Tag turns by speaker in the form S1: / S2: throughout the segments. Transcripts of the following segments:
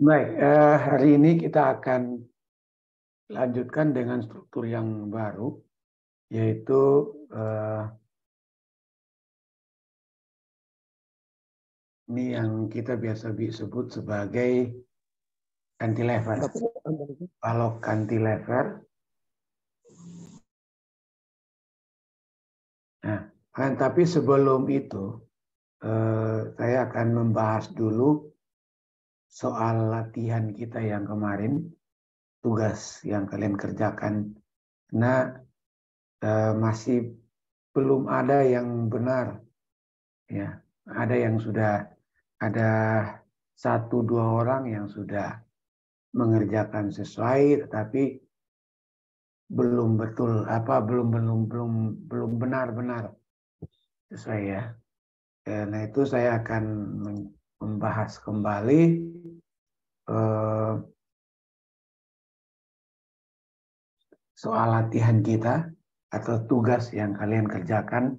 S1: Baik, hari ini kita akan lanjutkan dengan struktur yang baru, yaitu ini yang kita biasa sebut sebagai cantilever. Kalau cantilever, nah, tapi sebelum itu saya akan membahas dulu soal latihan kita yang kemarin, tugas yang kalian kerjakan. Nah, masih belum ada yang benar, ya. Ada yang sudah ada 1-2 orang yang sudah mengerjakan sesuai, tetapi belum betul belum benar-benar sesuai ya. Karena itu saya akan membahas kembali eh, soal latihan kita atau tugas yang kalian kerjakan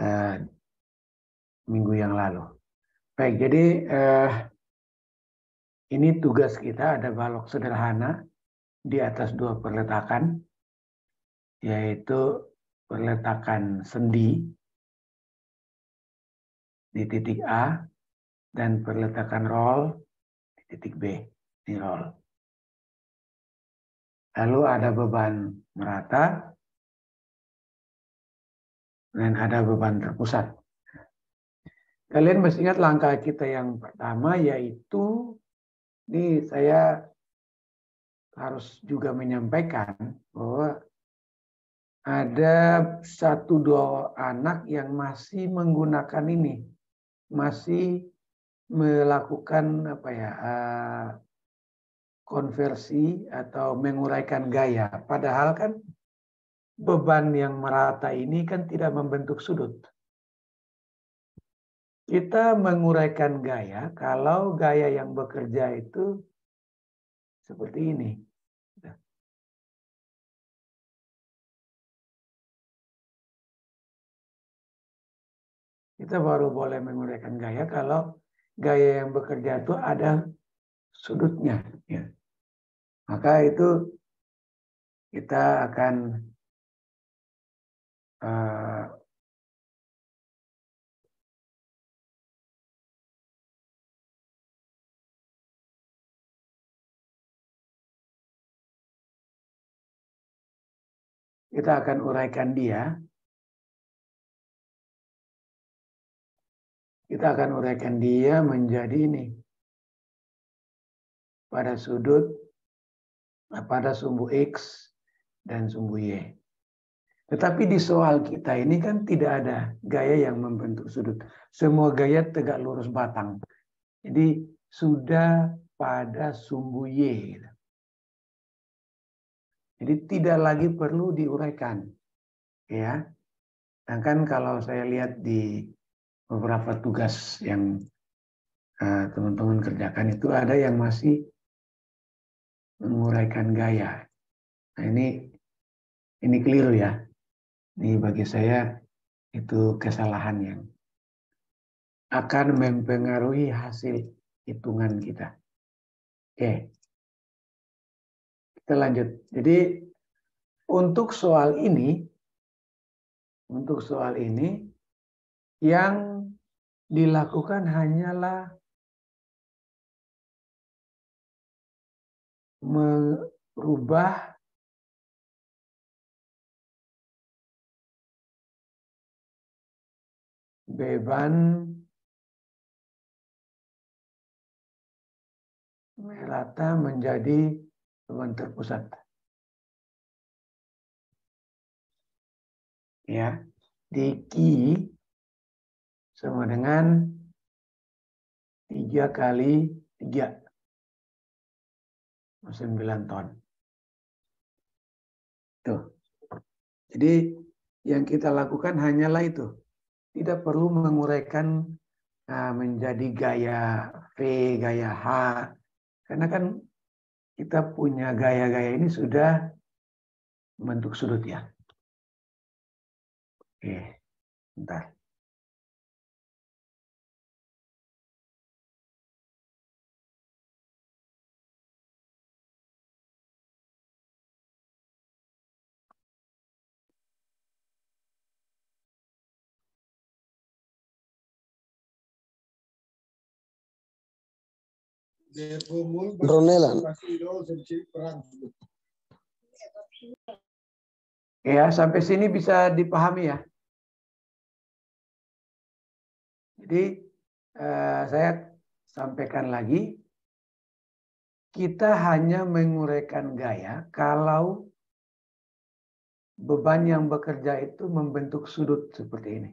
S1: eh, minggu yang lalu. Baik, jadi ini tugas kita, ada balok sederhana di atas 2 peletakan, yaitu peletakan sendi di titik A dan peletakan roll di titik B. Ini roll. Lalu ada beban merata dan ada beban terpusat. Kalian mesti ingat langkah kita yang pertama, yaitu ini saya harus juga menyampaikan bahwa ada 1-2 anak yang masih menggunakan ini, masih melakukan konversi atau menguraikan gaya. Padahal kan beban yang merata ini kan tidak membentuk sudut. Kita menguraikan gaya kalau gaya yang bekerja itu seperti ini. Kita baru boleh menguraikan gaya kalau gaya yang bekerja itu ada sudutnya. Ya. Maka itu kita akan uh, uraikan dia. Kita akan uraikan dia menjadi ini. Pada sudut, pada sumbu X dan sumbu Y. Tetapi di soal kita ini kan tidak ada gaya yang membentuk sudut. Semua gaya tegak lurus batang. Jadi sudah pada sumbu Y. Jadi tidak lagi perlu diuraikan. Ya. Sedangkan kalau saya lihat di beberapa tugas yang teman-teman kerjakan itu ada yang masih menguraikan gaya. Nah, ini keliru ya. Ini bagi saya itu kesalahan yang akan mempengaruhi hasil hitungan kita. Oke, kita lanjut. Jadi untuk soal ini yang dilakukan hanyalah merubah beban merata menjadi beban terpusat. Ya, di Q sama dengan 3 kali 3, 9 ton. Tuh. Jadi yang kita lakukan hanyalah itu. Tidak perlu menguraikan menjadi gaya V, gaya H. Karena kan kita punya gaya-gaya ini sudah membentuk sudut ya. Oke, bentar.
S2: Ronelan.
S1: Ya, sampai sini bisa dipahami ya. Jadi saya sampaikan lagi, kita hanya menguraikan gaya kalau beban yang bekerja itu membentuk sudut seperti ini.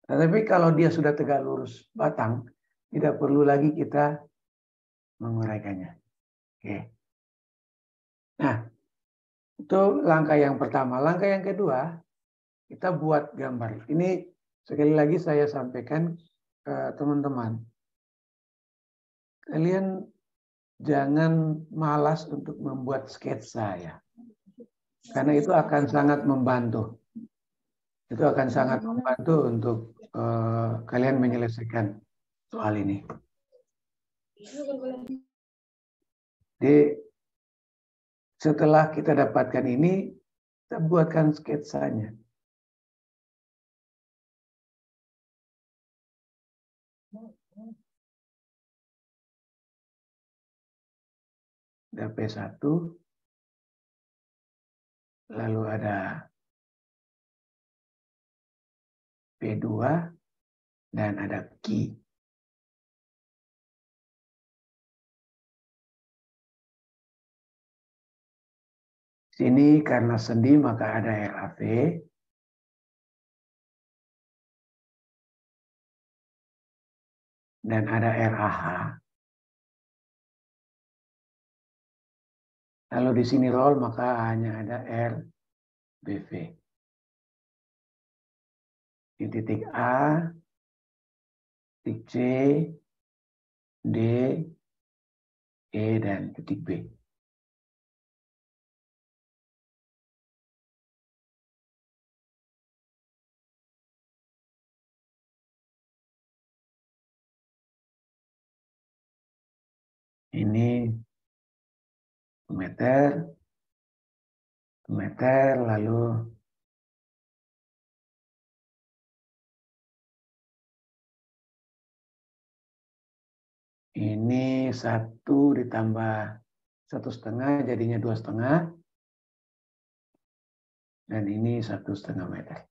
S1: Tetapi kalau dia sudah tegak lurus batang, tidak perlu lagi kita menguraikannya. Oke. Nah, itu langkah yang pertama. Langkah yang kedua, kita buat gambar. Ini sekali lagi saya sampaikan ke teman-teman. Kalian jangan malas untuk membuat sketsa ya. Karena itu akan sangat membantu. Itu akan sangat membantu untuk kalian menyelesaikan soal ini. Jadi setelah kita dapatkan ini, kita buatkan sketsanya. Ada P1, lalu ada P2, dan ada Q. Sini karena sendi maka ada RAV. Dan ada RAH. Lalu di sini roll maka hanya ada RBV. Di titik A, titik C, D, E, dan titik B. Ini meter, lalu ini 1 ditambah 1,5 jadinya 2,5, dan ini 1,5 meter.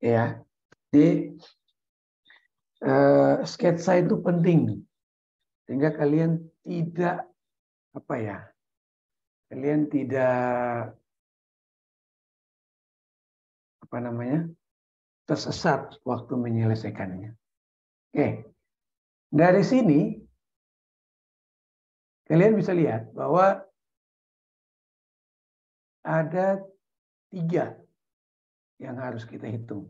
S1: Ya, jadi sketsa itu penting sehingga kalian tidak kalian tidak tersesat waktu menyelesaikannya. Oke, dari sini kalian bisa lihat bahwa ada 3 yang harus kita hitung.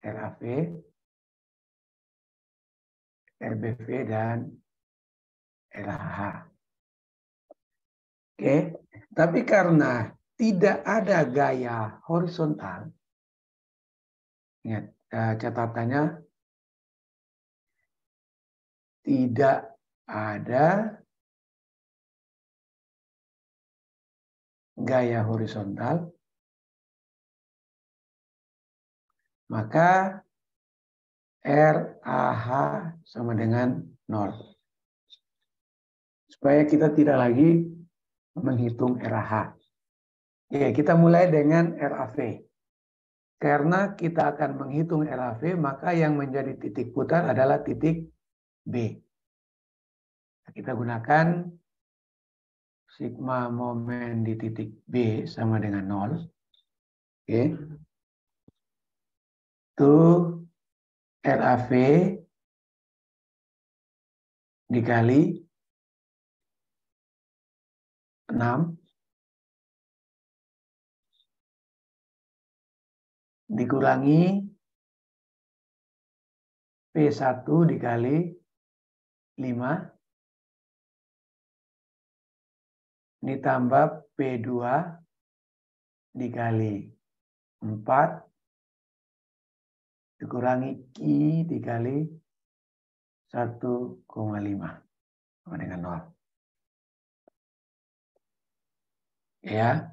S1: RAV, RBV, dan RAH. Oke, tapi karena tidak ada gaya horizontal, ingat catatannya, tidak ada gaya horizontal, maka RAH sama dengan 0. Supaya kita tidak lagi menghitung RAH. Ya, kita mulai dengan RAV. Karena kita akan menghitung RAV, maka yang menjadi titik putar adalah titik B. Kita gunakan sigma momen di titik B sama dengan 0. Oke. Itu RAV dikali 6 dikurangi P1 dikali 5 ditambah P2 dikali 4 dikurangi Q dikali 1,5 sama dengan 0. Ya,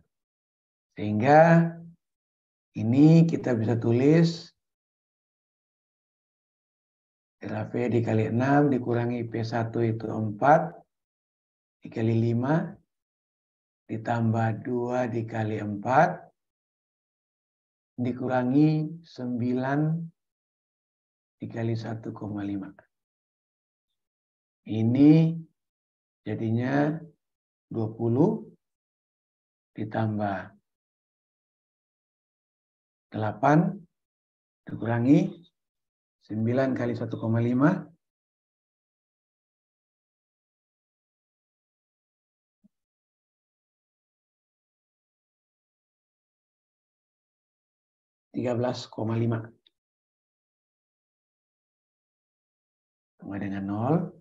S1: sehingga ini kita bisa tulis RAV dikali 6 dikurangi P1 itu 4 dikali 5 ditambah 2 dikali 4 dikurangi 9 dikali 1,5. Ini jadinya 20 ditambah 8 dikurangi 9 kali 1,5 13,5 sama dengan 0.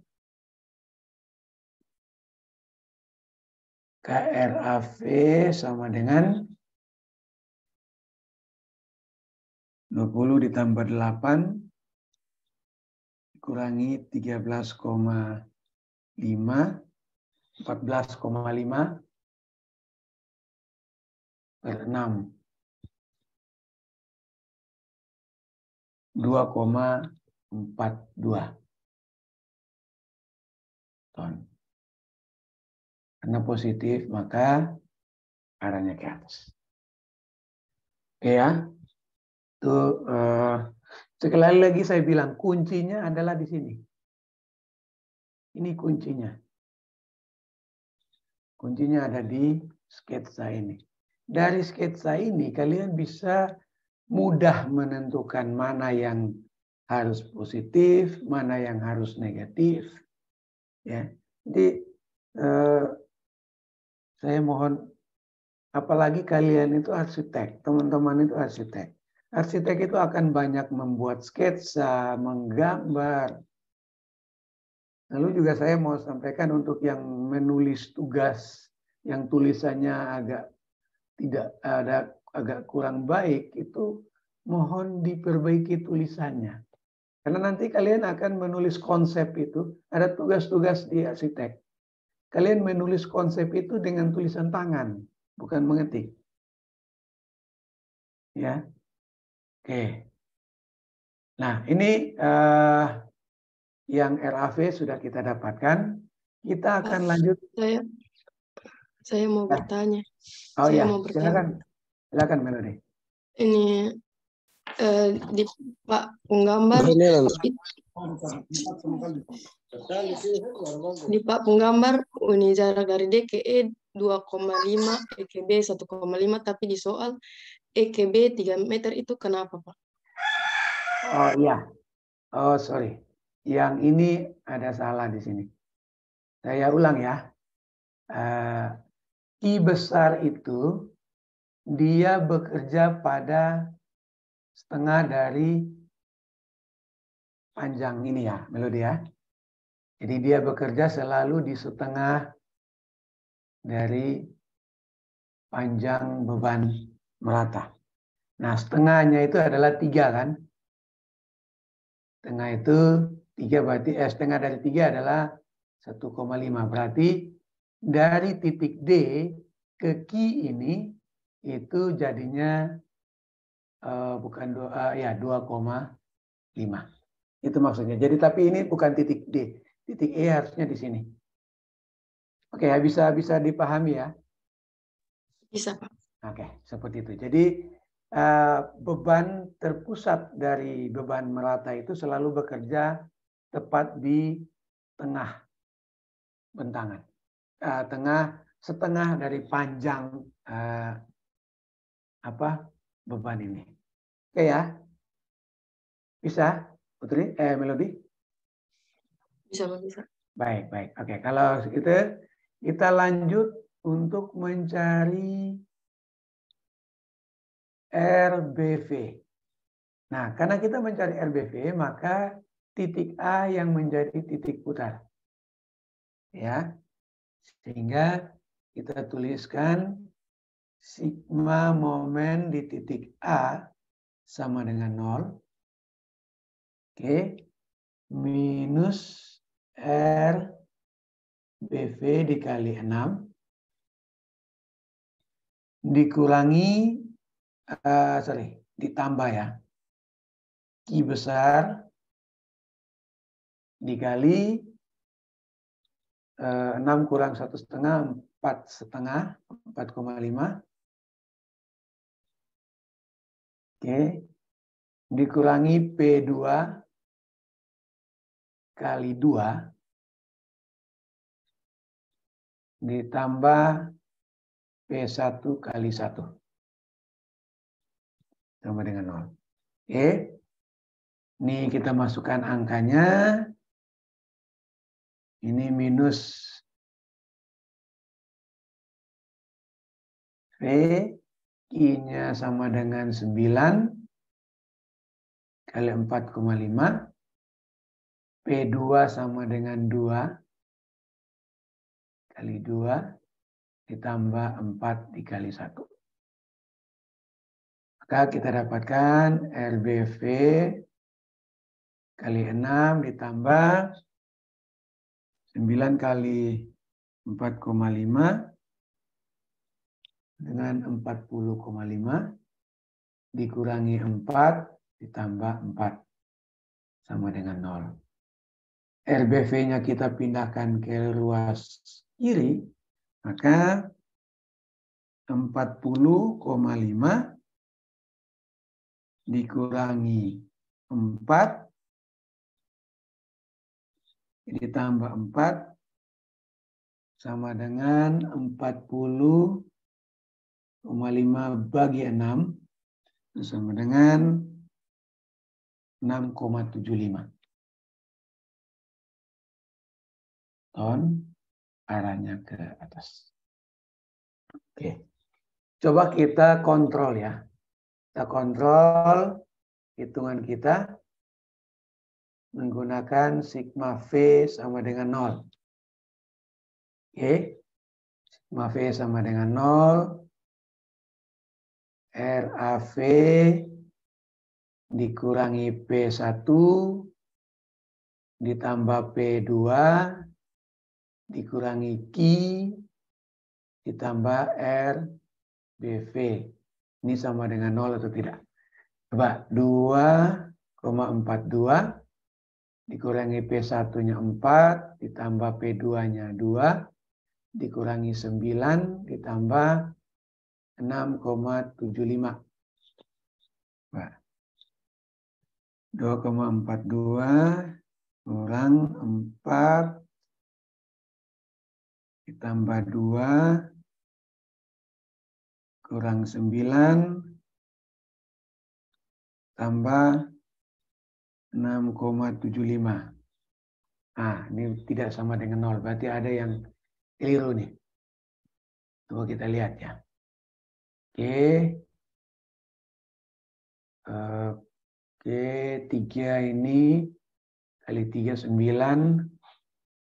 S1: KRAV sama dengan 20 ditambah 8 dikurangi 13,5 14,5 per 6 2,42 ton. Karena positif maka arahnya ke atas. Oke ya. Tuh sekali lagi saya bilang kuncinya adalah di sini. Ini kuncinya. Kuncinya ada di sketsa ini. Dari sketsa ini kalian bisa mudah menentukan mana yang harus positif, mana yang harus negatif. Ya, jadi saya mohon, apalagi kalian itu arsitek, teman-teman itu arsitek. Arsitek itu akan banyak membuat sketsa, menggambar. Lalu juga saya mau sampaikan untuk yang menulis tugas, yang tulisannya agak kurang baik, itu mohon diperbaiki tulisannya. Karena nanti kalian akan menulis konsep itu, ada tugas-tugas di arsitek. Kalian menulis konsep itu dengan tulisan tangan, bukan mengetik. Ya, oke. Nah, ini yang RAV sudah kita dapatkan. Kita akan lanjut.
S2: Saya mau bertanya.
S1: Oh ya, silakan Melody.
S2: Ini di Pak penggambar. Di Pak penggambar ini jarak dari DKE 2,5, EKB 1,5, tapi di soal EKB 3 meter itu kenapa, Pak?
S1: Oh iya. Oh sorry. Yang ini ada salah di sini. Saya ulang ya. I besar itu dia bekerja pada setengah dari panjang ini ya, Melody ya. Jadi dia bekerja selalu di setengah dari panjang beban merata. Nah, setengahnya itu adalah 3 kan? Setengah itu 3 berarti setengah dari 3 adalah 1,5. Berarti dari titik D ke Q ini itu jadinya bukan 2,5. Itu maksudnya. Jadi tapi ini bukan titik D. Titik E harusnya di sini. Oke, bisa dipahami ya?
S2: Bisa, Pak.
S1: Oke, seperti itu. Jadi beban terpusat dari beban merata itu selalu bekerja tepat di tengah bentangan. Setengah dari panjang beban ini. Oke ya? Bisa, Putri? Melody?
S2: Bisa, Pak. Bisa.
S1: Baik. Oke, kalau gitu kita lanjut untuk mencari RBV. Nah, karena kita mencari RBV, maka titik A yang menjadi titik putar. Ya. Sehingga kita tuliskan sigma momen di titik A sama dengan 0. Oke. Minus RBV dikali 6 dikurangi ditambah ya Q besar dikali 6 kurang 1,5, 4,5, 4,5. Oke, dikurangi P2 kali 2 ditambah P1 kali 1 sama dengan 0. Oke, ini kita masukkan angkanya. Ini minus V, I-nya sama dengan 9 kali 4,5. P2 sama dengan 2 kali 2 ditambah 4 dikali 1. Maka kita dapatkan RBV kali 6 ditambah 9 kali 4,5 dengan 40,5 dikurangi 4 ditambah 4 sama dengan 0. RBV-nya kita pindahkan ke ruas kiri, maka 40,5 dikurangi 4 ditambah 4 sama dengan 40,5 bagi 6 sama dengan 6,75 ton arahnya ke atas. Oke, coba kita kontrol ya. Kita kontrol hitungan kita menggunakan sigma V sama dengan 0. Oke, sigma V sama dengan 0. RAV dikurangi P1 ditambah P2 dikurangi Q ditambah RBV. Ini sama dengan 0 atau tidak? Coba 2,42 dikurangi P1-nya 4 ditambah P2-nya 2 dikurangi 9 ditambah 6,75. Nah, 2,42 kurang 4 ditambah 2 kurang 9 tambah 6,75. Nah, ini tidak sama dengan 0. Berarti ada yang keliru nih. Coba kita lihat ya. Oke. Oke, 3 ini kali 3 9.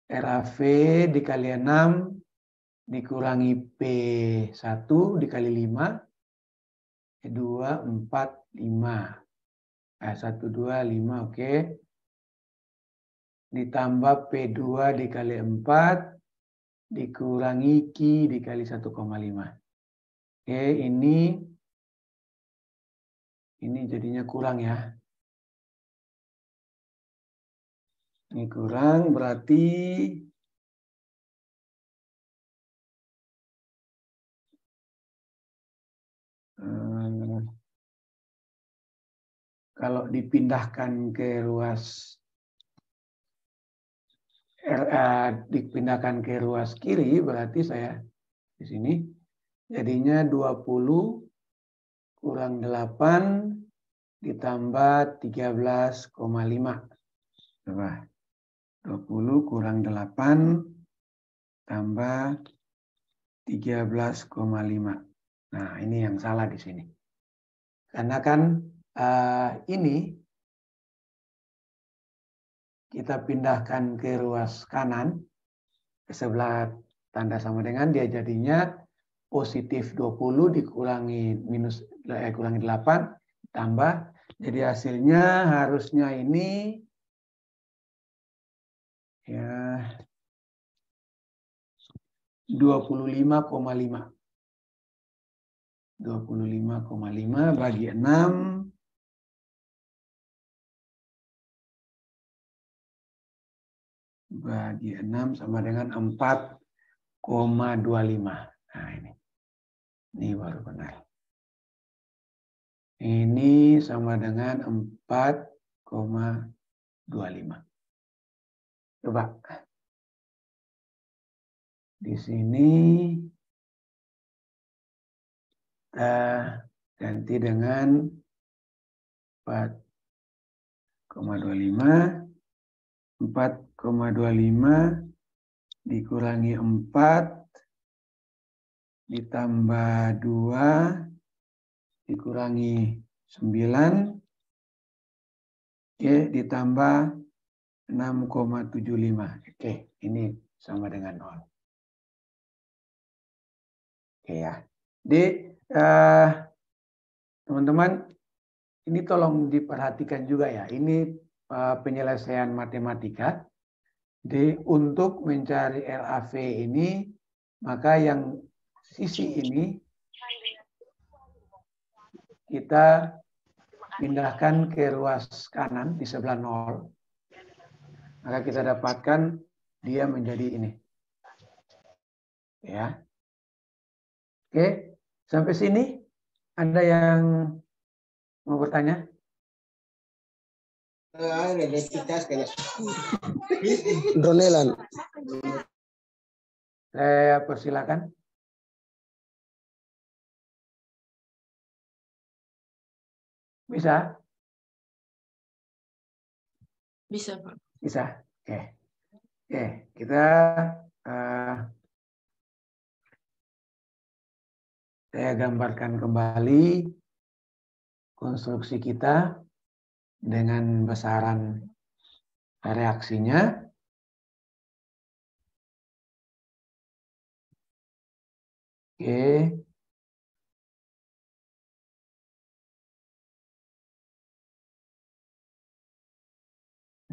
S1: RAV dikali 6 dikurangi P1 dikali 5. 2, 4, 5. 1, 2, 5, oke. Ditambah P2 dikali 4 dikurangi Q dikali 1,5. Oke, ini jadinya kurang ya. Ini kurang berarti kalau dipindahkan ke ruas dipindahkan ke ruas kiri berarti saya di sini jadinya 20 kurang 8 ditambah 13,5. Coba 20 kurang 8 tambah 13,5. Nah, ini yang salah di sini. Karena kan ini kita pindahkan ke ruas kanan ke sebelah tanda sama dengan dia jadinya positif 20 dikurangi kurangi 8 tambah jadi hasilnya harusnya ini ya 25,5. 25,5 bagi 6 bagi 6 sama dengan 4,25. Nah ini baru benar. Ini sama dengan 4,25. Coba. Di sini kita ganti dengan 4,25. 4,25 dikurangi 4 ditambah 2 dikurangi 9, oke, ditambah 6,75. Oke, ini sama dengan 0. Oke ya. Jadi teman-teman, ini tolong diperhatikan juga ya. Ini penyelesaian matematika. Jadi untuk mencari RAV ini, maka yang sisi ini kita pindahkan ke ruas kanan di sebelah 0. Maka kita dapatkan dia menjadi ini. Ya. Oke, sampai sini ada yang mau bertanya?
S3: Ronelan.
S1: Saya persilakan. Bisa?
S2: Bisa, Pak.
S1: Bisa. Oke. Oke, kita saya gambarkan kembali konstruksi kita dengan besaran reaksinya. Oke.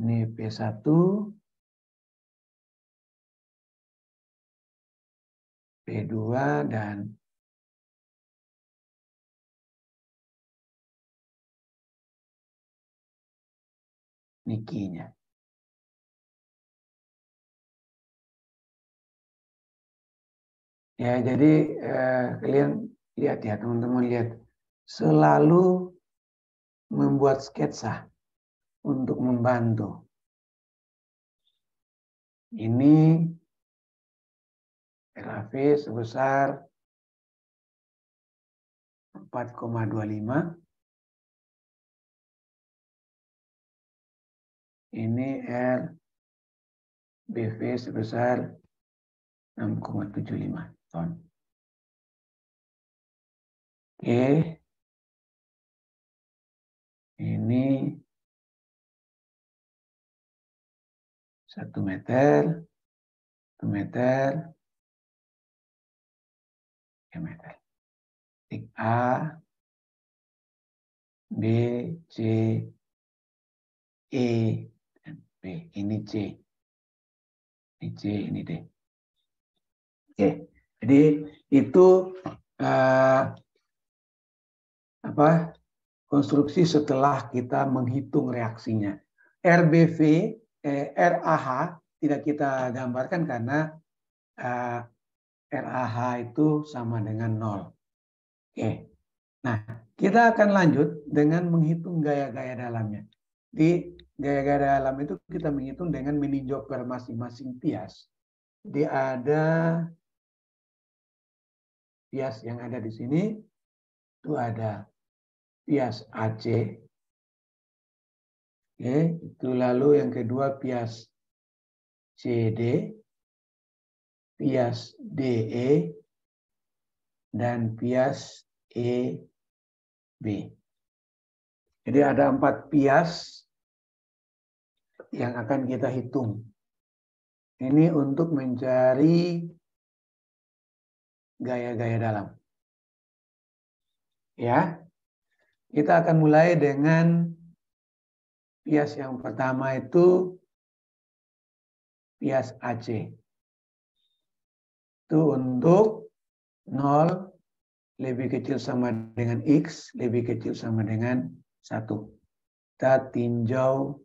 S1: Ini P1, P2, dan Nikinya. Ya, jadi kalian lihat ya, teman-teman lihat. Selalu membuat sketsa untuk membantu. Ini RAV sebesar 4,25. Ini RBV sebesar 6,75 ton. Oke. Ini 1 meter, 1 meter, 3 meter. Titik A, B, C, E, dan B. Ini C. Ini C, ini D. Oke, jadi itu konstruksi setelah kita menghitung reaksinya. RBV, RAH tidak kita gambarkan karena RAH itu sama dengan 0. Oke. Nah, kita akan lanjut dengan menghitung gaya-gaya dalamnya. Di gaya-gaya dalam itu kita menghitung dengan meninjau per masing-masing pias. Jadi ada pias yang ada di sini, itu ada pias AC. Oke, itu lalu yang kedua pias CD, pias DE, dan pias EB. Jadi ada 4 pias yang akan kita hitung. Ini untuk mencari gaya-gaya dalam. Ya, kita akan mulai dengan pias yang pertama itu pias AC. Itu untuk 0 lebih kecil sama dengan X, lebih kecil sama dengan 1. Kita tinjau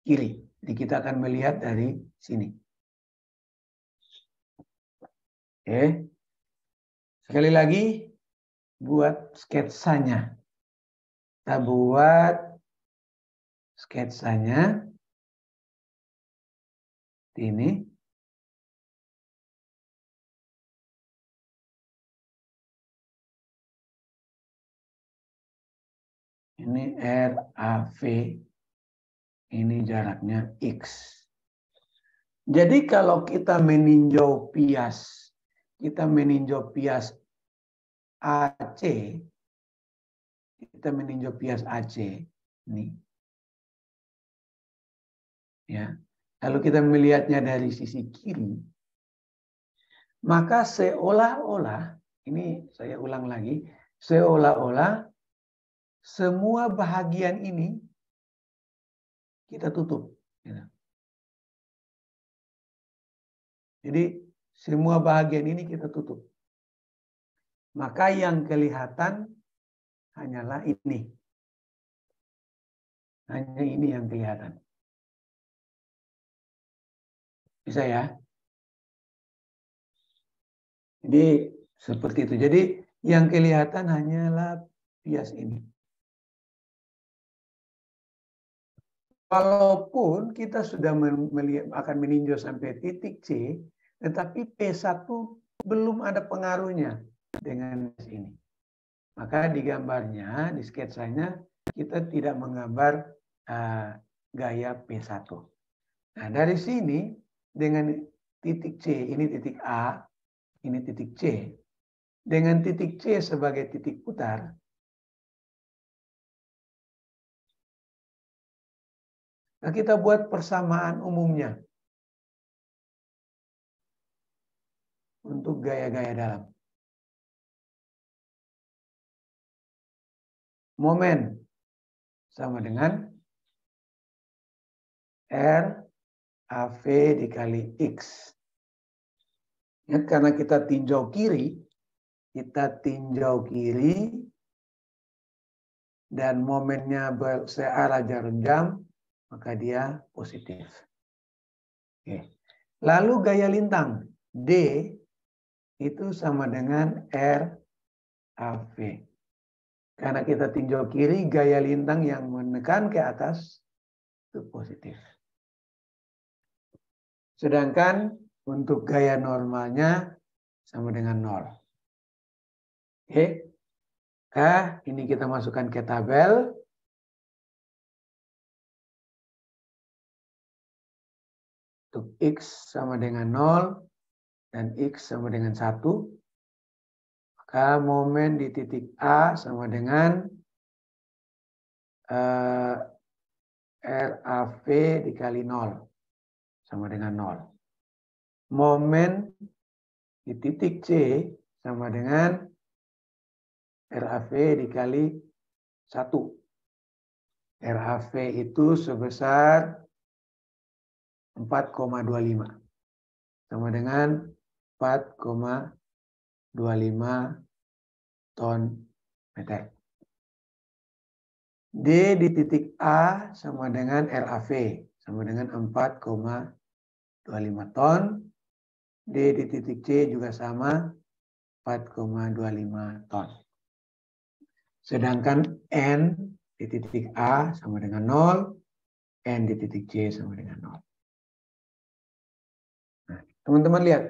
S1: kiri. Jadi kita akan melihat dari sini. Oke. Sekali lagi, buat sketsanya. Kita buat sketsanya. Ini. Ini RAV. Ini jaraknya X. Jadi kalau kita meninjau pias AC, ini, ya. Lalu kita melihatnya dari sisi kiri, maka seolah-olah, ini saya ulang lagi, seolah-olah semua bahagian ini kita tutup. Jadi semua bahagian ini kita tutup. Maka yang kelihatan hanyalah ini. Hanya ini yang kelihatan. Bisa ya? Jadi seperti itu. Jadi yang kelihatan hanyalah pias ini. Walaupun kita sudah akan meninjau sampai titik C, tetapi P1 belum ada pengaruhnya dengan ini. Maka di gambarnya, di sketsanya, kita tidak menggambar gaya P1. Nah, dari sini dengan titik C, ini titik A, ini titik C. Dengan titik C sebagai titik putar, nah, kita buat persamaan umumnya untuk gaya-gaya dalam. Momen sama dengan RAV dikali X. Ya, karena kita tinjau kiri, dan momennya searah jarum jam, maka dia positif. Oke. Lalu gaya lintang D itu sama dengan RAV. Karena kita tinjau kiri, gaya lintang yang menekan ke atas itu positif. Sedangkan untuk gaya normalnya sama dengan 0. Oke. Nah, ini kita masukkan ke tabel. Untuk X sama dengan 0 dan X sama dengan 1. Maka momen di titik A sama dengan RAV dikali 0. Sama dengan 0. Momen di titik C sama dengan RAV dikali 1. RAV itu sebesar 4,25. Sama dengan 4,25 ton meter. D di titik A sama dengan RAV. Sama dengan 4,25 ton. D di titik C juga sama 4,25 ton. Sedangkan N di titik A sama dengan 0. N di titik C sama dengan 0. Nah, teman-teman lihat.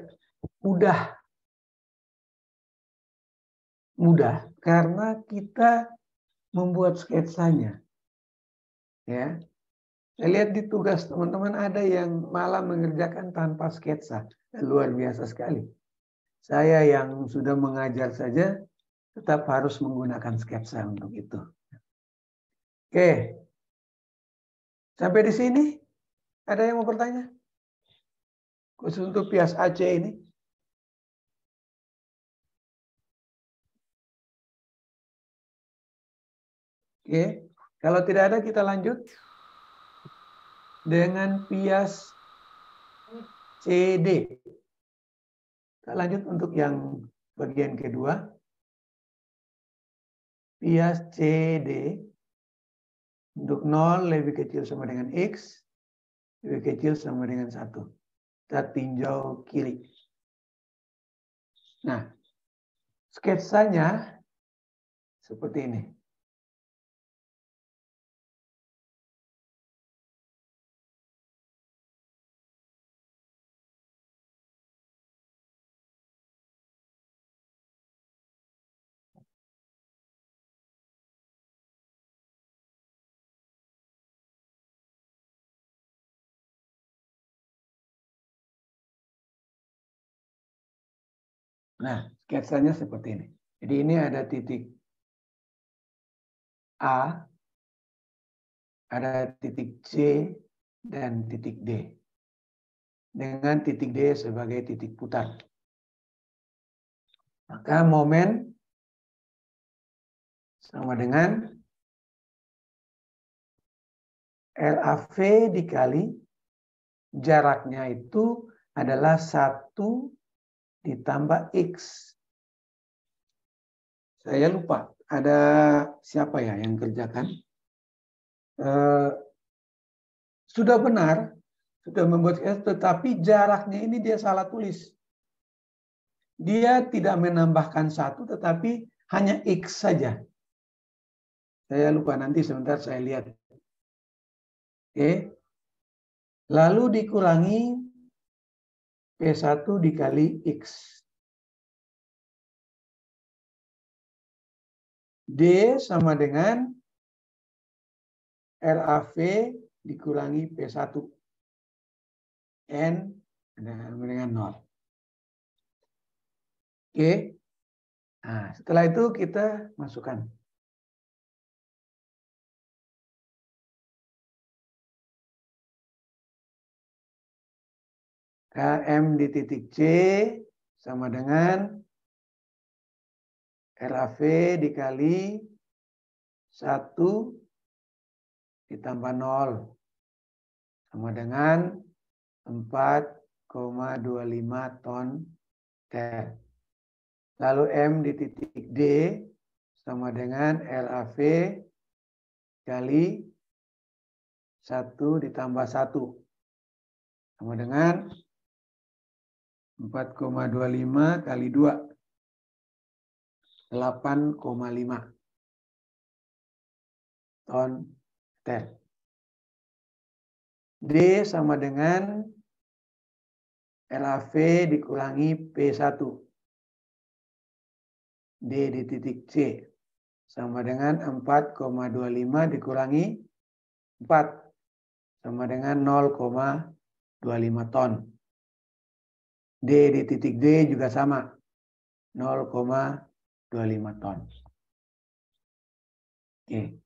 S1: Mudah karena kita membuat sketsanya. Ya. Saya lihat di tugas teman-teman ada yang malah mengerjakan tanpa sketsa. Luar biasa sekali. Saya yang sudah mengajar saja tetap harus menggunakan sketsa untuk itu. Oke. Sampai di sini ada yang mau bertanya? Khusus untuk pias AC ini. Oke. Kalau tidak ada kita lanjut dengan pias CD. Kita lanjut untuk yang bagian kedua. Pias CD untuk 0 lebih kecil sama dengan X. lebih kecil sama dengan 1. Kita tinjau kiri. Nah, sketsanya seperti ini. Nah, sketsanya seperti ini. Jadi ini ada titik A, ada titik C, dan titik D. Dengan titik D sebagai titik putar. Maka momen sama dengan LAV dikali jaraknya itu adalah 1 ditambah X. Saya lupa, ada siapa ya yang kerjakan? Sudah benar, sudah membuat S, tetapi jaraknya ini dia salah tulis. Dia tidak menambahkan 1, tetapi hanya X saja. Saya lupa, nanti sebentar saya lihat. Oke. Lalu dikurangi P1 dikali X. D sama dengan RAV dikurangi P1. N dengan 0. Oke. Nah, setelah itu kita masukkan. KM di titik C sama dengan RAV dikali 1 ditambah 0 sama dengan 4,25 ton ter. Lalu M di titik D sama dengan RAV kali 1 ditambah 1 sama dengan 4,25 kali 2. 8,5 ton ter. D sama dengan RAV dikurangi P1. D di titik C sama dengan 4,25 dikurangi 4 sama dengan 0,25 ton. D di titik D juga sama 0,25 ton. Oke.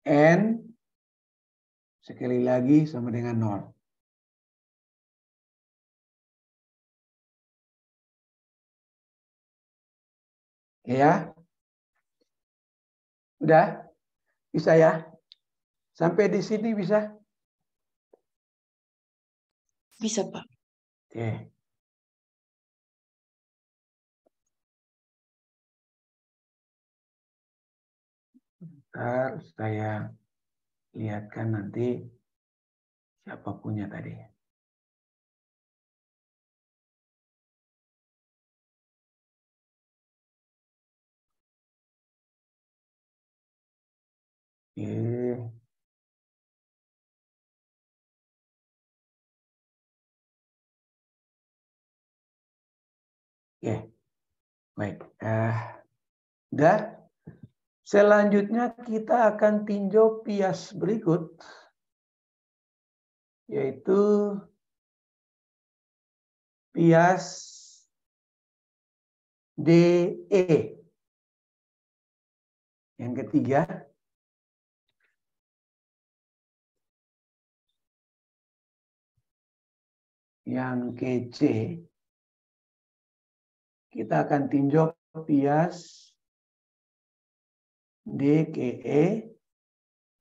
S1: N sekali lagi sama dengan 0. Ya, udah bisa ya? Sampai di sini bisa?
S2: Bisa, Pak.
S1: Oke. Ntar saya lihatkan nanti siapa punya tadi. Oke. Oke, baik. Udah. Selanjutnya kita akan tinjau pias berikut, yaitu pias DE. Yang ketiga, yang KC, kita akan tinjau pias DKE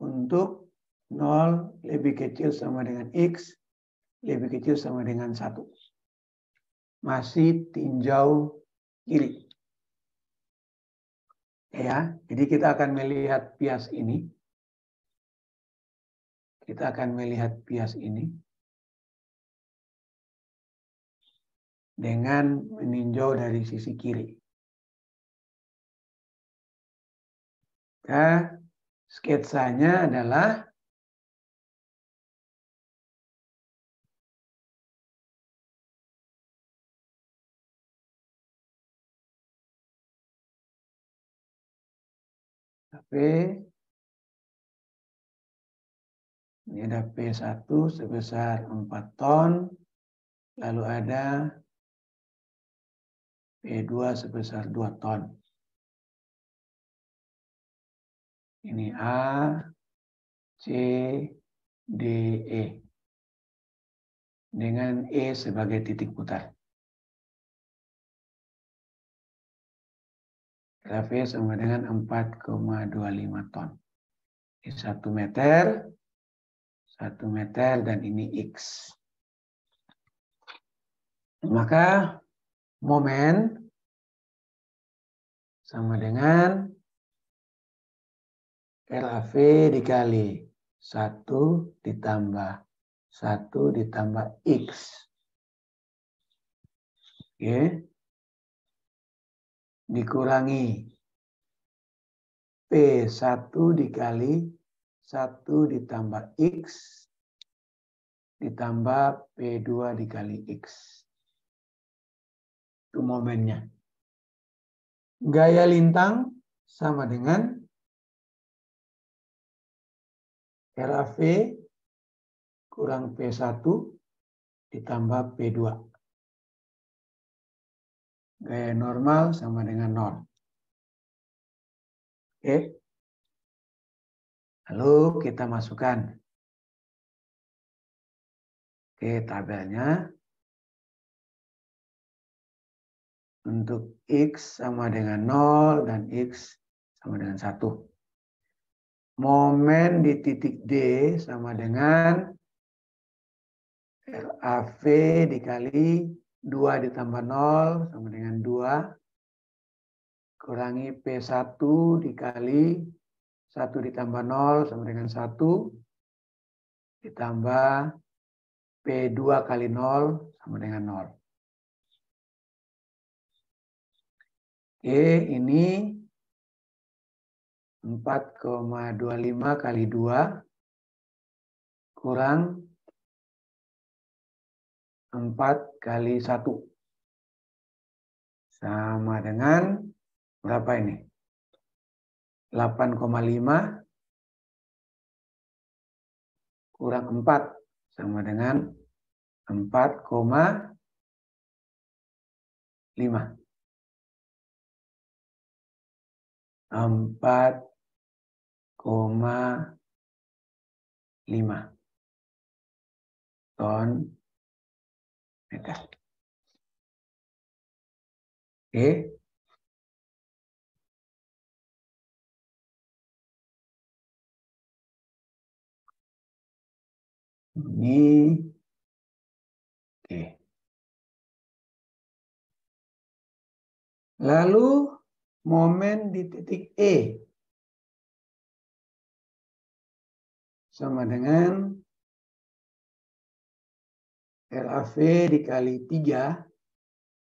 S1: untuk 0 lebih kecil sama dengan X, lebih kecil sama dengan 1. Masih tinjau kiri. Ya, jadi kita akan melihat pias ini. Kita akan melihat bias ini dengan meninjau dari sisi kiri. Maka sketsanya adalah P, ini ada P1 sebesar 4 ton, lalu ada P2 sebesar 2 ton. Ini A, C, D, E. Dengan E sebagai titik putar. V sama dengan 4,25 ton. Ini 1 meter, 1 meter, dan ini X. Maka momen sama dengan RAV dikali 1 ditambah 1 ditambah X. Oke. Dikurangi P1 dikali 1 ditambah X ditambah P2 dikali X. Itu momennya. Gaya lintang sama dengan RAV kurang P1 ditambah P2. Gaya normal sama dengan 0. Oke. Lalu kita masukkan. Oke, tabelnya. Untuk X sama dengan 0 dan X sama dengan 1. Momen di titik D sama dengan RAV dikali 2 ditambah 0 sama dengan 2. Kurangi P1 dikali 1 ditambah 0 sama dengan 1. Ditambah P2 kali 0 sama dengan 0. Oke, ini 4,25 kali 2 kurang 4 kali 1. Sama dengan berapa ini? 8,5 kurang 4 sama dengan 4,5. 4,5 ton meter. Oke. Ini. Oke. Lalu momen di titik E sama dengan RAV dikali 3,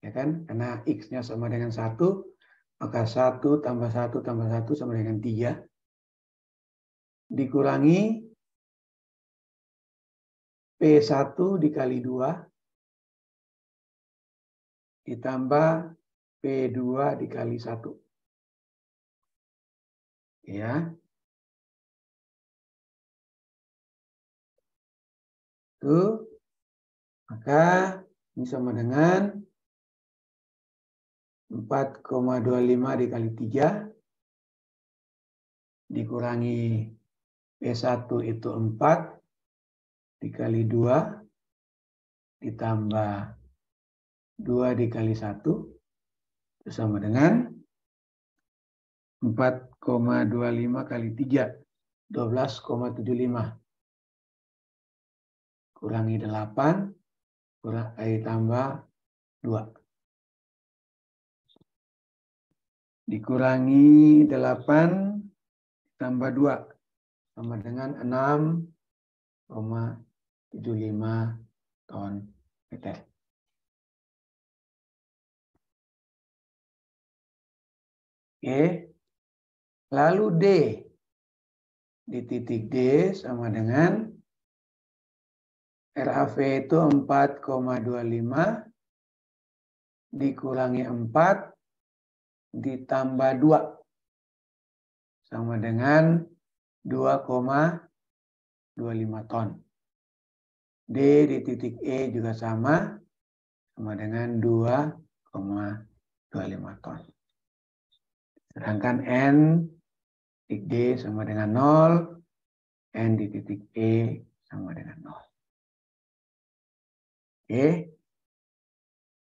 S1: ya kan? Karena X-nya sama dengan 1, maka 1 tambah 1 tambah 1 sama dengan 3. Dikurangi P1 dikali 2, ditambah P2 dikali 1. Ya. Tuh. Maka ini sama dengan 4,25 dikali 3 dikurangi P1 itu 4 dikali 2 ditambah 2 dikali 1 itu sama dengan 4,25 kali 3 12,75 kurangi 8 tambah 2 dikurangi 8 tambah 2 sama dengan ton meter. Oke. Lalu D. Di titik D sama dengan RAV itu 4,25 dikurangi 4 ditambah 2 sama dengan 2,25 ton. D di titik E juga sama dengan 2,25 ton. Sedangkan N titik D sama dengan 0, N di titik E sama dengan 0. Oke.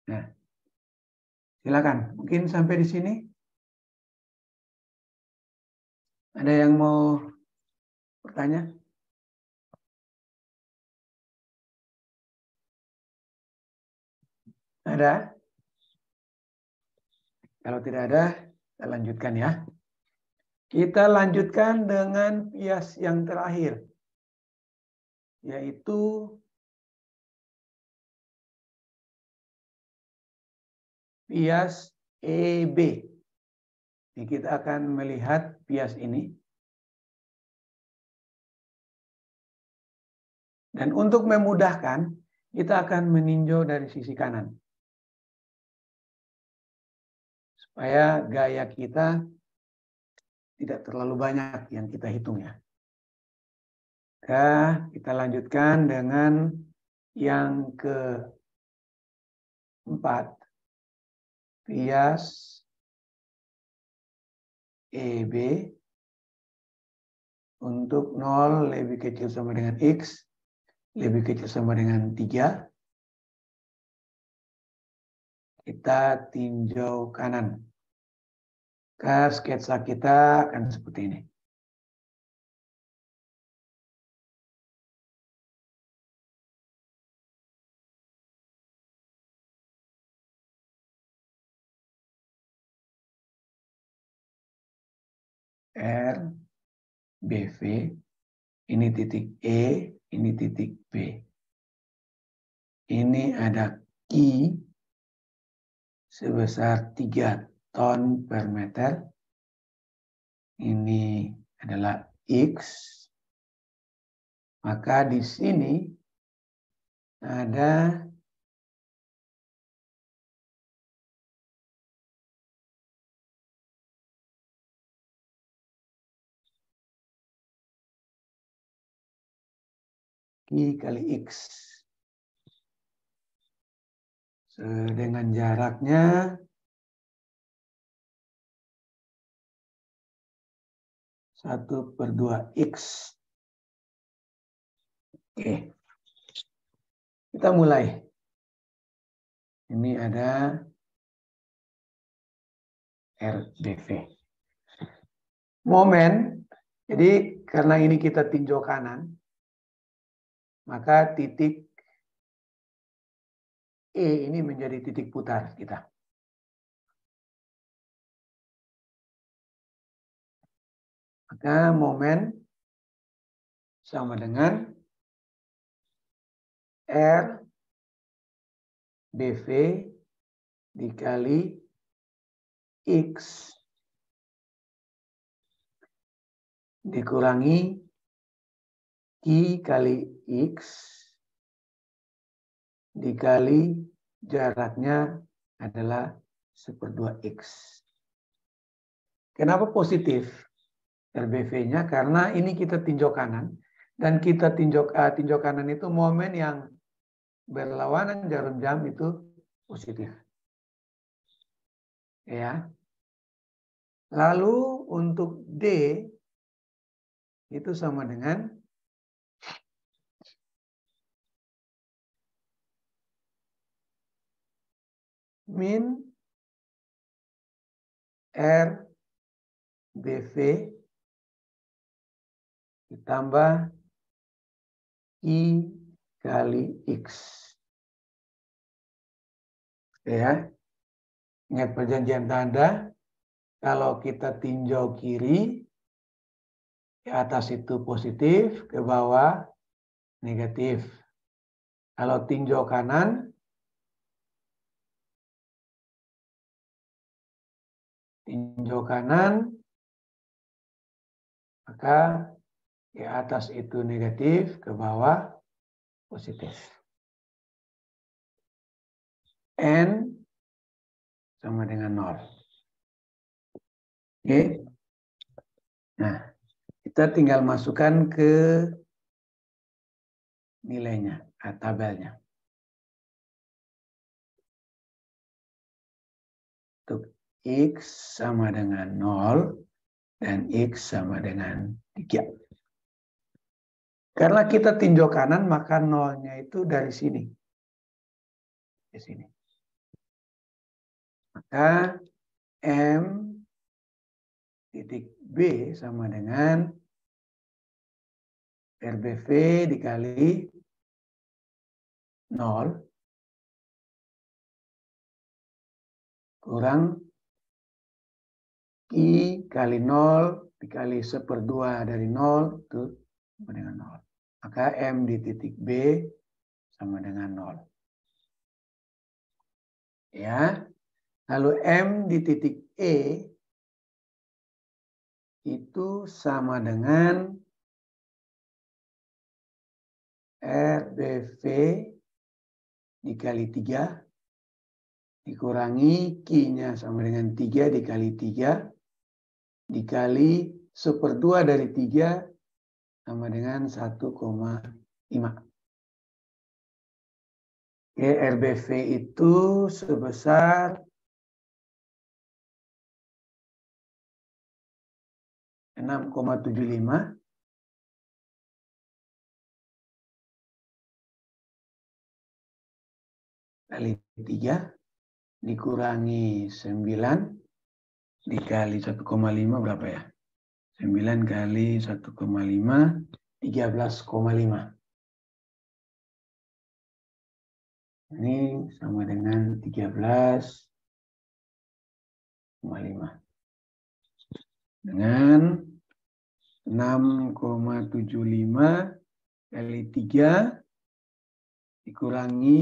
S1: Nah, silakan. Mungkin sampai di sini. Ada yang mau bertanya? Ada? Kalau tidak ada, kita lanjutkan ya. Kita lanjutkan dengan bias yang terakhir, yaitu bias EB. Ini kita akan melihat bias ini. Dan untuk memudahkan, kita akan meninjau dari sisi kanan. Supaya gaya kita tidak terlalu banyak yang kita hitung ya. Kita lanjutkan dengan yang keempat. Bias EB untuk 0 lebih kecil sama dengan X, lebih kecil sama dengan 3. Kita tinjau kanan. Sketsa kita akan seperti ini. R, BV, ini titik E, ini titik B. Ini ada I sebesar 3 ton per meter. Ini adalah X. Maka di sini ada I kali X. Dengan jaraknya 1/2 X. Oke. Kita mulai. Ini ada RBV. Momen, jadi karena ini kita tinjau kanan, maka titik E ini menjadi titik putar kita. Maka momen sama dengan R BV dikali X dikurangi I kali X dikali jaraknya adalah 1/2 X. Kenapa positif RBV-nya? Karena ini kita tinjau kanan, dan kita tinjau kanan itu momen yang berlawanan jarum jam itu positif. Ya. Lalu untuk D itu sama dengan min R BV ditambah I kali X. Ya. Ingat perjanjian tanda, kalau kita tinjau kiri, ke atas itu positif, ke bawah negatif. Kalau tinjau kanan, maka di atas itu negatif, ke bawah positif. N sama dengan 0. Oke. Nah, kita tinggal masukkan ke nilainya, tabelnya. Untuk X sama dengan 0 dan X sama dengan 3. Karena kita tinjau kanan, maka 0-nya itu dari sini. Di sini. Maka M titik B sama dengan RBV dikali 0 kurang I kali 0 dikali 1/2 dari 0 itu sama dengan 0. Maka M di titik B sama dengan 0. Ya. Lalu M di titik E itu sama dengan RBV dikali 3 dikurangi Q-nya sama dengan 3 dikali 3 dikali 1/2 dari 3 sama dengan 1,5. Oke, RBV itu sebesar 6,75 kali 3 dikurangi 9 dikali 1,5 berapa ya? 9 kali 1,5 13,5. Ini sama dengan 13,5. Dengan 6,75 kali 3 dikurangi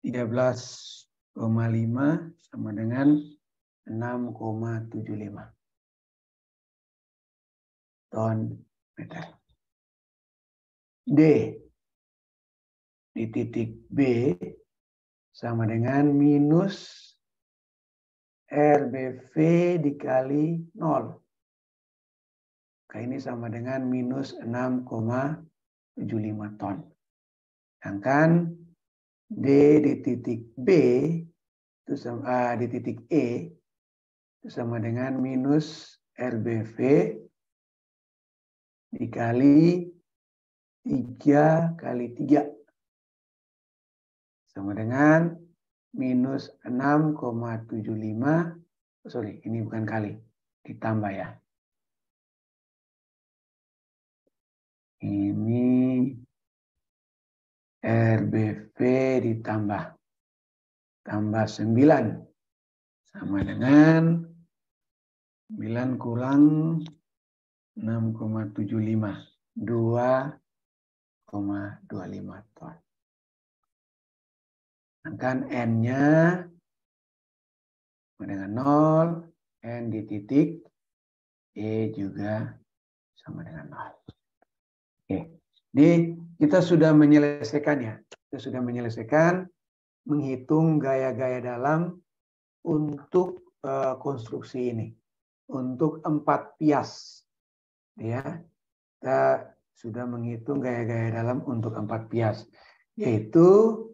S1: 13,5 sama dengan 6,75 ton meter. D di titik B sama dengan minus RBV dikali 0. Maka ini sama dengan minus 6,75 ton. Sedangkan D di titik B itu sama, di titik E itu sama dengan minus RBV dikali 3 kali 3 sama dengan minus 6,75. Sorry, ini bukan kali, ditambah ya. Ini RBV ditambah 9 sama dengan 9 kurang 6,75 2,25 ton. Sedangkan N-nya sama dengan 0, N di titik E juga sama dengan 0. Oke. Jadi kita sudah menyelesaikan ya. Kita sudah menyelesaikan menghitung gaya-gaya dalam untuk konstruksi ini. Untuk 4 pias. Ya. Kita sudah menghitung gaya-gaya dalam untuk 4 pias. Yaitu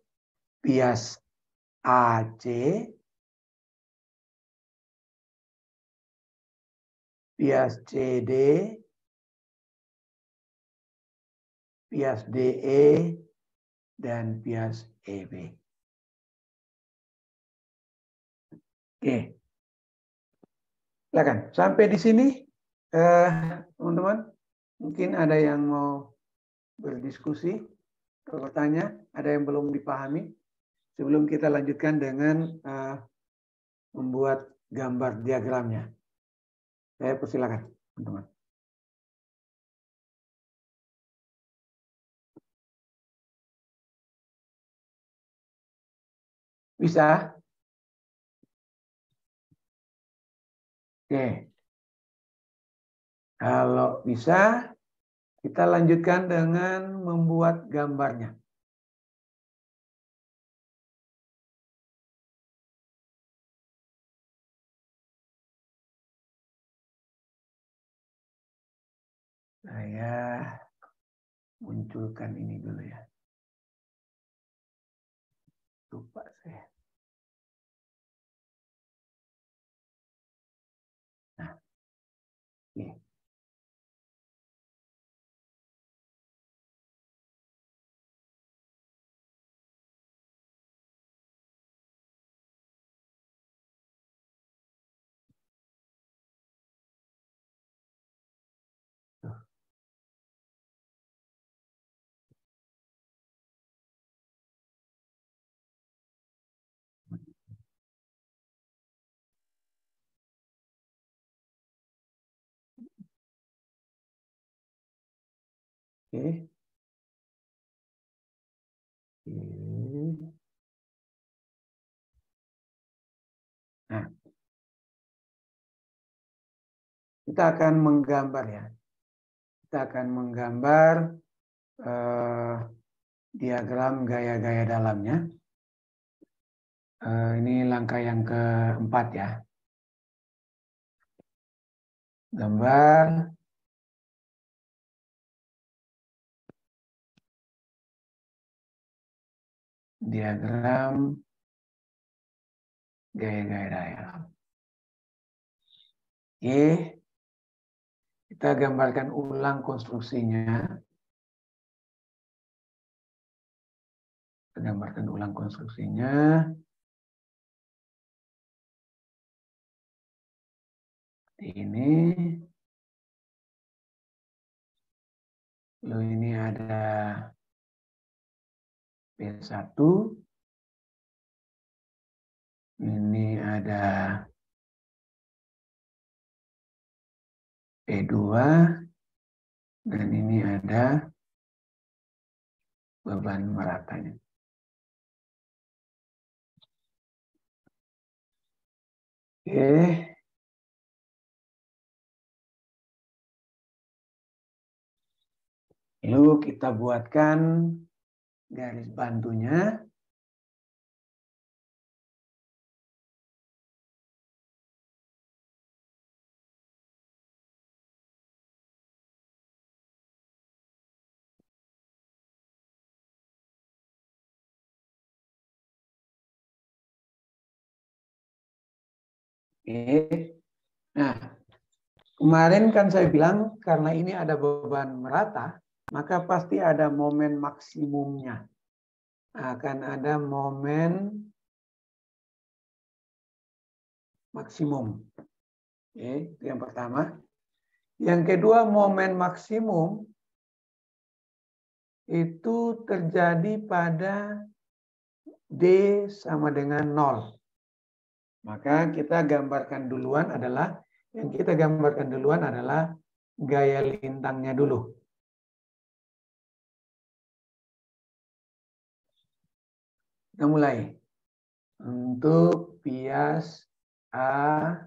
S1: pias AC, pias CD, pias DE, dan pias EB. Oke. Silakan. Sampai di sini, teman-teman. Mungkin ada yang mau berdiskusi, bertanya, ada yang belum dipahami. Sebelum kita lanjutkan dengan membuat gambar diagramnya. Saya persilakan, teman-teman. Bisa? Oke. Kalau bisa, kita lanjutkan dengan membuat gambarnya. Saya munculkan ini dulu ya. Lupa saya. Nah, ini. Oke. Nah, kita akan menggambar ya. Kita akan menggambar diagram gaya-gaya dalamnya. Ini langkah yang keempat ya. Gambar diagram gaya-gaya dalam. Oke, kita gambarkan ulang konstruksinya. Kita gambarkan ulang konstruksinya. Ini. Lalu ini ada P1. Ini ada P2. Dan ini ada beban meratanya. Oke. Lalu kita buatkan garis bantunya. Oke. Nah, kemarin kan saya bilang karena ini ada beban merata, maka pasti ada momen maksimumnya. Akan ada momen maksimum. Oke, itu yang pertama. Yang kedua, momen maksimum itu terjadi pada D sama dengan 0. Maka kita gambarkan duluan adalah, yang kita gambarkan duluan adalah gaya lintangnya dulu. Kita mulai. Untuk bias A,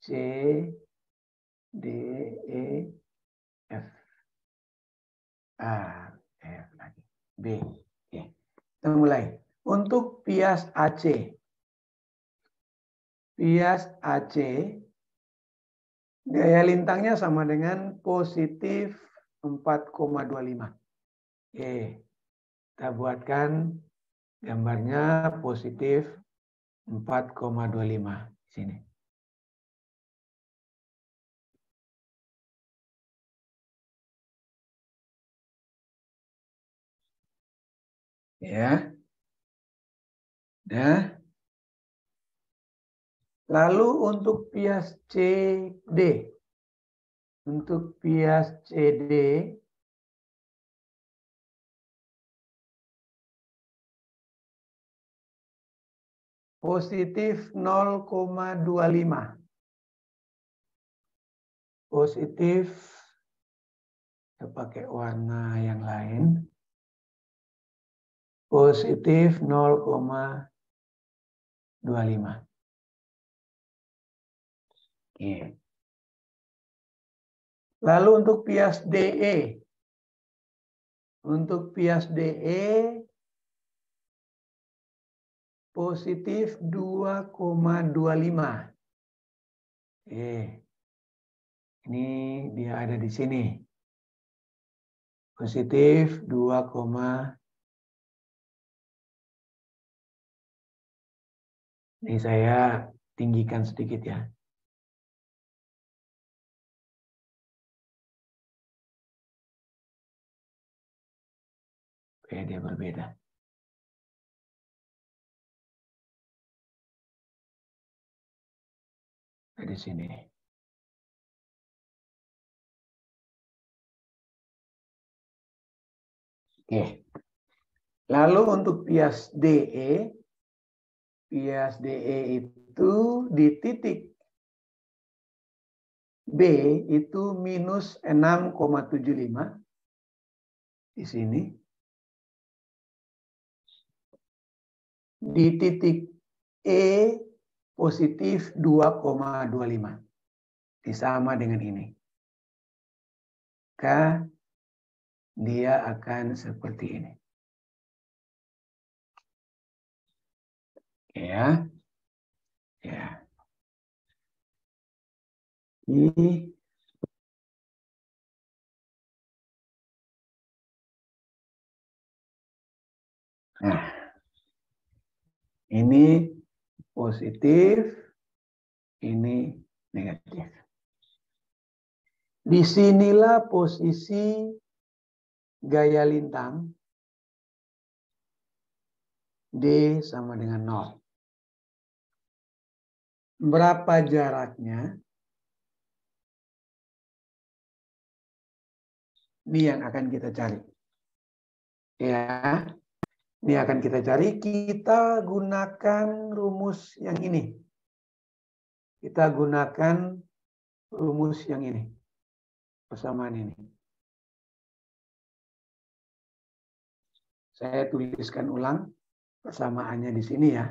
S1: C, D, E, F. A, F lagi. B. Oke. Kita mulai. Untuk bias AC. Bias AC, gaya lintangnya sama dengan positif 4,25. Oke. Kita buatkan gambarnya positif 4,25 sini. Ya. Nah. Lalu untuk bias CD. Untuk bias CD positif 0,25. Positif, kita pakai warna yang lain. Positif 0,25. 25. Oke. Lalu untuk bias DE. Untuk bias DE positif 2,25. Ini dia ada di sini. Positif 2, ini saya tinggikan sedikit ya. Oke, dia berbeda. Di sini. Oke. Lalu untuk bias DE itu di titik B itu minus 6,75 di sini. Di titik E positif 2,25. Disama dengan ini. Maka dia akan seperti ini. Ya. Ya. Ini nah, ini positif, ini negatif. Disinilah posisi gaya lintang D sama dengan 0. Berapa jaraknya? Ini yang akan kita cari. Ya, ini akan kita cari. Kita gunakan rumus yang ini. Kita gunakan rumus yang ini. Persamaan ini. Saya tuliskan ulang persamaannya di sini ya.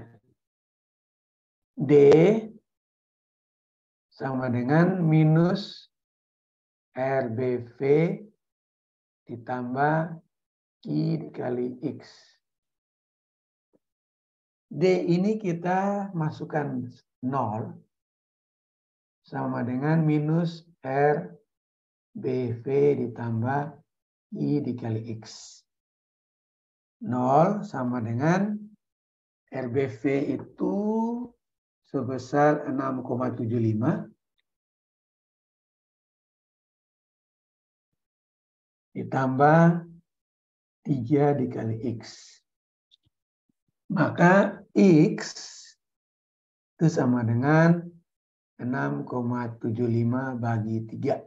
S1: D sama dengan minus RBV ditambah I dikali X. D ini kita masukkan 0 sama dengan minus RBV ditambah I dikali X. 0 sama dengan RBV itu sebesar 6,75 ditambah 3 dikali X. Maka X itu sama dengan 6,75 bagi 3.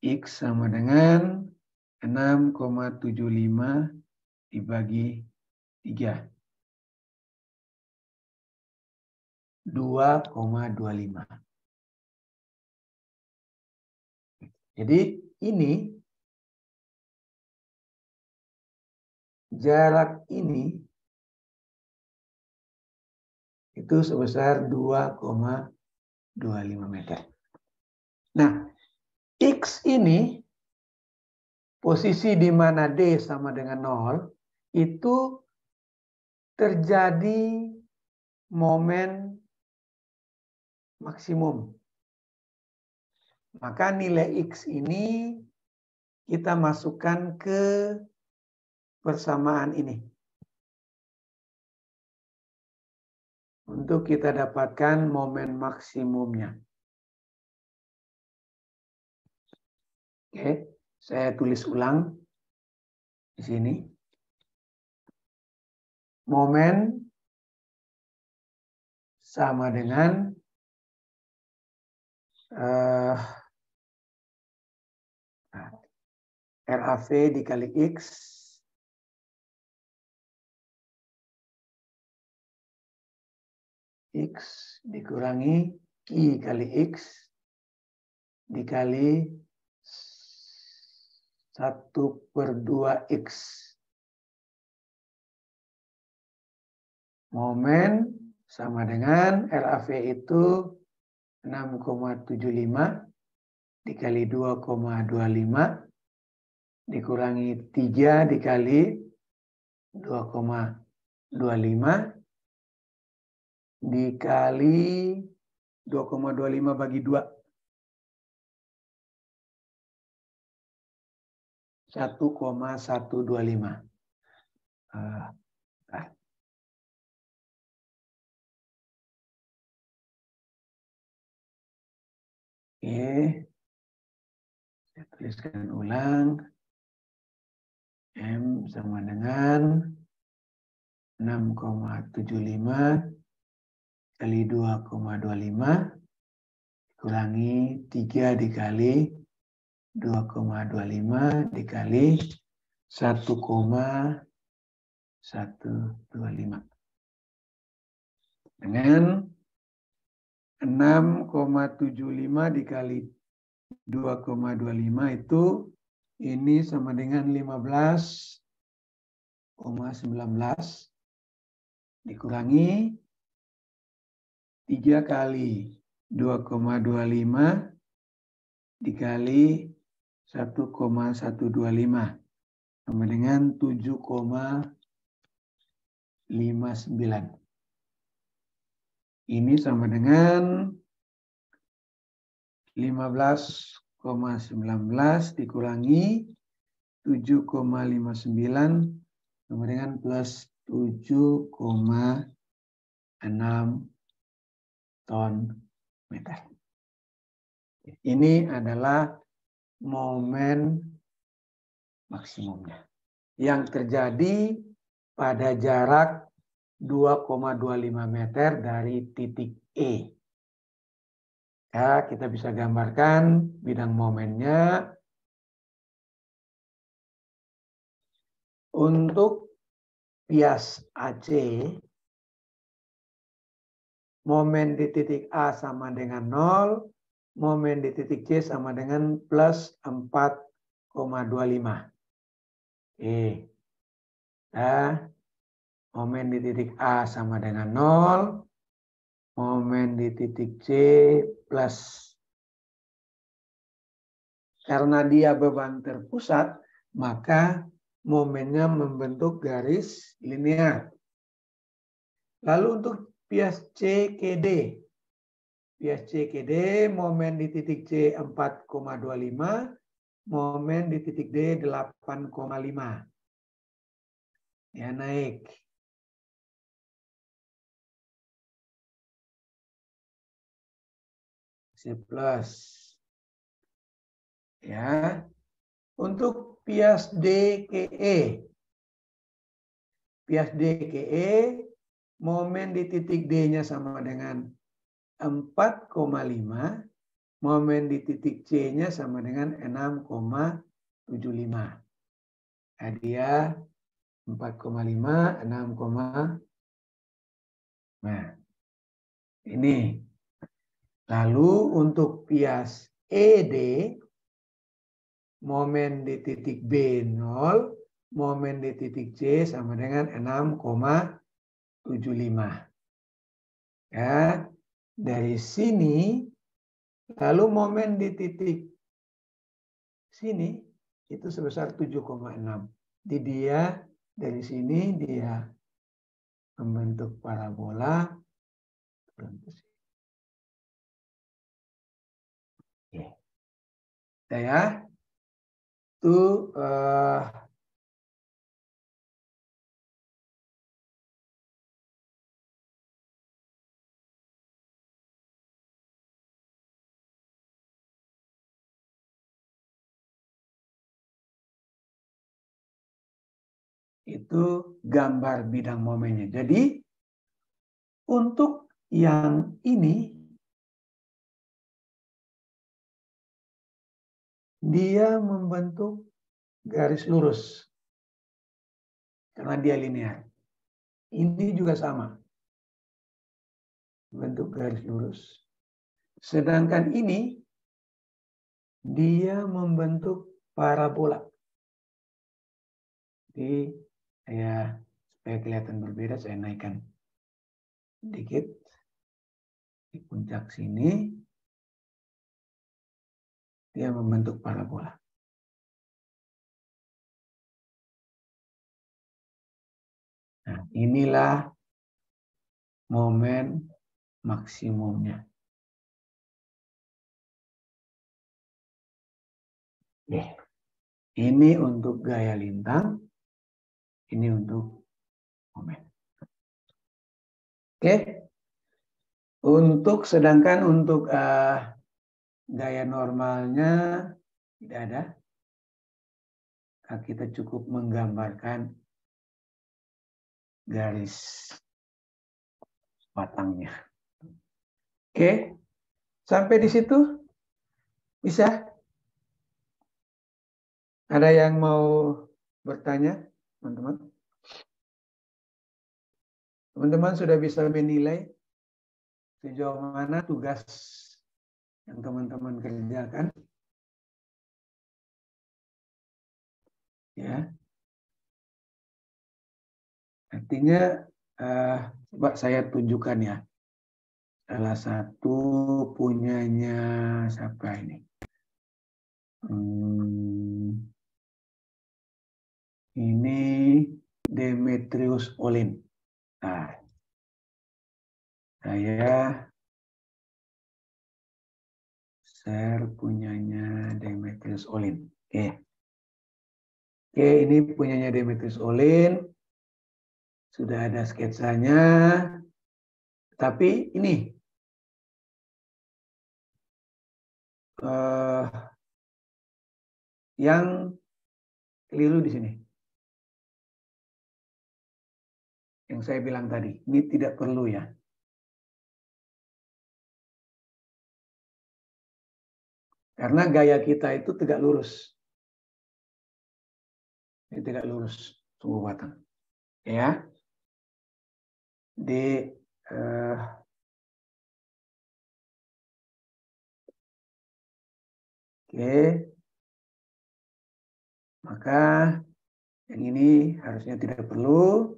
S1: X sama dengan 6,75 dibagi 3. 2,25. Jadi ini jarak ini itu sebesar 2,25 meter. Nah, X ini posisi di mana D sama dengan 0 itu terjadi momen maksimum. Maka nilai X ini kita masukkan ke persamaan ini. Untuk kita dapatkan momen maksimumnya. Oke, saya tulis ulang di sini. Momen sama dengan RAV dikali X dikurangi I kali X dikali 1/2 X. Momen sama dengan RAV itu 6,75 dikali 2,25 dikurangi 3 dikali 2,25 dikali 2,25 bagi 2. 1,125. Oke. Saya tuliskan ulang. M sama dengan 6,75 kali 2,25 kurangi 3 dikali 2,25 dikali 1,125 dengan 6,75 dikali 2,25 itu ini sama dengan 15,19 dikurangi 3 kali 2,25 dikali 1,125 sama dengan 7,59. Ini sama dengan 15,19 dikurangi 7,59 sama dengan plus 7,6 ton meter. Ini adalah momen maksimumnya yang terjadi pada jarak 2,25 meter dari titik E. Ya, kita bisa gambarkan bidang momennya. Untuk bias AC, momen di titik A sama dengan 0, momen di titik C sama dengan plus 4,25. Oke. Nah, momen di titik A sama dengan 0, momen di titik C plus. Karena dia beban terpusat, maka momennya membentuk garis linear. Lalu untuk bias C ke D. Bias C ke D, momen di titik C 4,25, momen di titik D 8,5. Ya, naik. C plus. Ya. Untuk bias D ke E. Bias D ke E, momen di titik D-nya sama dengan 4,5, momen di titik C-nya sama dengan 6,75. Nah, dia 4,5, 6, nah, ini. Lalu untuk bias ED, momen di titik B 0, momen di titik C sama dengan 6,75. Ya, dari sini, lalu momen di titik sini itu sebesar 7,6. Di dia, dari sini dia membentuk parabola. Oke. Ya, itu gambar bidang momennya. Jadi untuk yang ini dia membentuk garis lurus karena dia linear. Ini juga sama, bentuk garis lurus. Sedangkan ini dia membentuk parabola. Jadi ya supaya kelihatan berbeda saya naikkan dikit di puncak sini, dia membentuk parabola. Nah, inilah momen maksimumnya. Oke. Ini untuk gaya lintang, ini untuk momen. Oke. Sedangkan untuk gaya normalnya tidak ada. Kita cukup menggambarkan garis batangnya. Oke. Sampai di situ bisa? Ada yang mau bertanya, teman-teman? Teman-teman sudah bisa menilai sejauh mana tugas yang teman-teman kerjakan? Ya. Artinya, coba saya tunjukkan ya. Salah satu punyanya siapa ini? Ini Demetrius Olin. Nah, saya share punyanya Demetrius Olin. Oke, ini punyanya Demetrius Olin. Sudah ada sketsanya. Tapi ini yang keliru di sini. Yang saya bilang tadi, ini tidak perlu ya. Karena gaya kita itu tegak lurus. Ini tegak lurus, sumbu batang. Ya. Oke. Maka yang ini harusnya tidak perlu.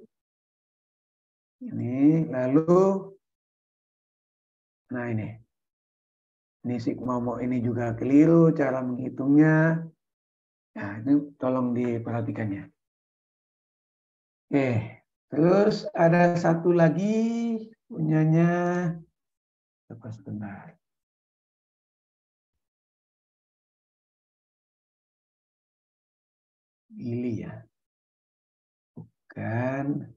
S1: Ini lalu, nah ini sigma mau ini juga keliru cara menghitungnya. Nah ini tolong diperhatikannya. Oke, terus ada satu lagi punyanya, sebentar. Billy ya, bukan.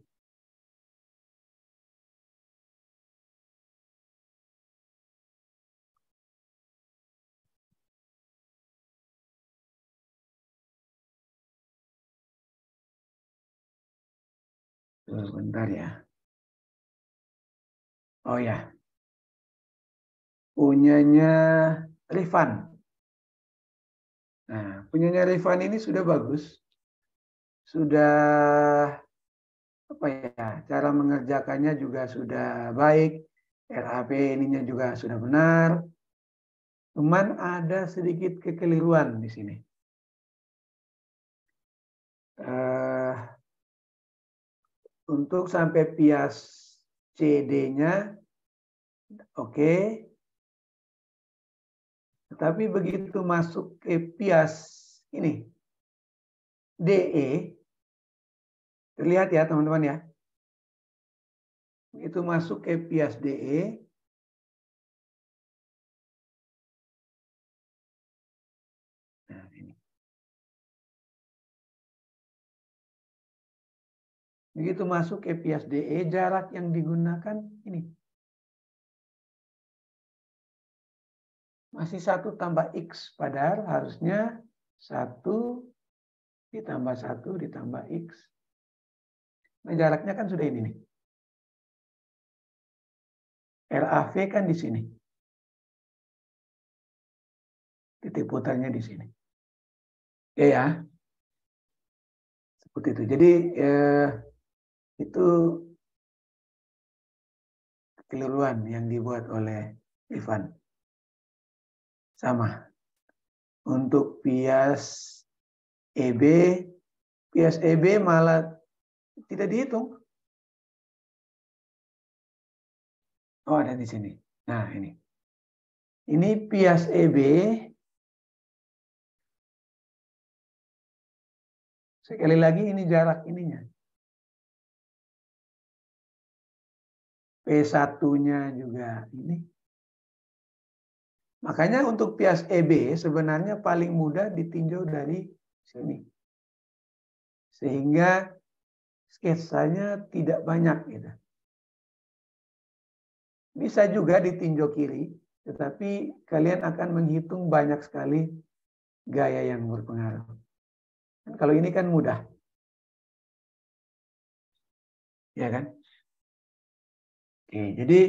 S1: Sebentar ya. Oh ya. Punyanya Rifan. Nah, punyanya Rifan ini sudah bagus. Sudah apa ya? Cara mengerjakannya juga sudah baik. RAP ininya juga sudah benar. Cuman ada sedikit kekeliruan di sini. Untuk sampai pias CD-nya oke. Tetapi begitu masuk ke pias ini DE, terlihat ya teman-teman ya. Begitu masuk ke pias DE, nah ini. Begitu masuk ke pias DE, jarak yang digunakan ini. Masih 1 tambah X, padahal harusnya 1 ditambah 1 ditambah X. Nah jaraknya kan sudah ini nih. RAV kan di sini. Titik putarnya di sini. Ya. Seperti itu. Jadi itu kekeliruan yang dibuat oleh Ivan. Sama. Untuk pias EB malah tidak dihitung. Oh, ada di sini. Nah, ini. Ini pias EB. Sekali lagi ini jarak ininya. P1-nya juga ini. Makanya untuk pias EB sebenarnya paling mudah ditinjau dari sini. Sehingga sketsanya tidak banyak gitu. Bisa juga ditinjau kiri, tetapi kalian akan menghitung banyak sekali gaya yang berpengaruh. Kalau ini kan mudah. Ya kan? Oke, jadi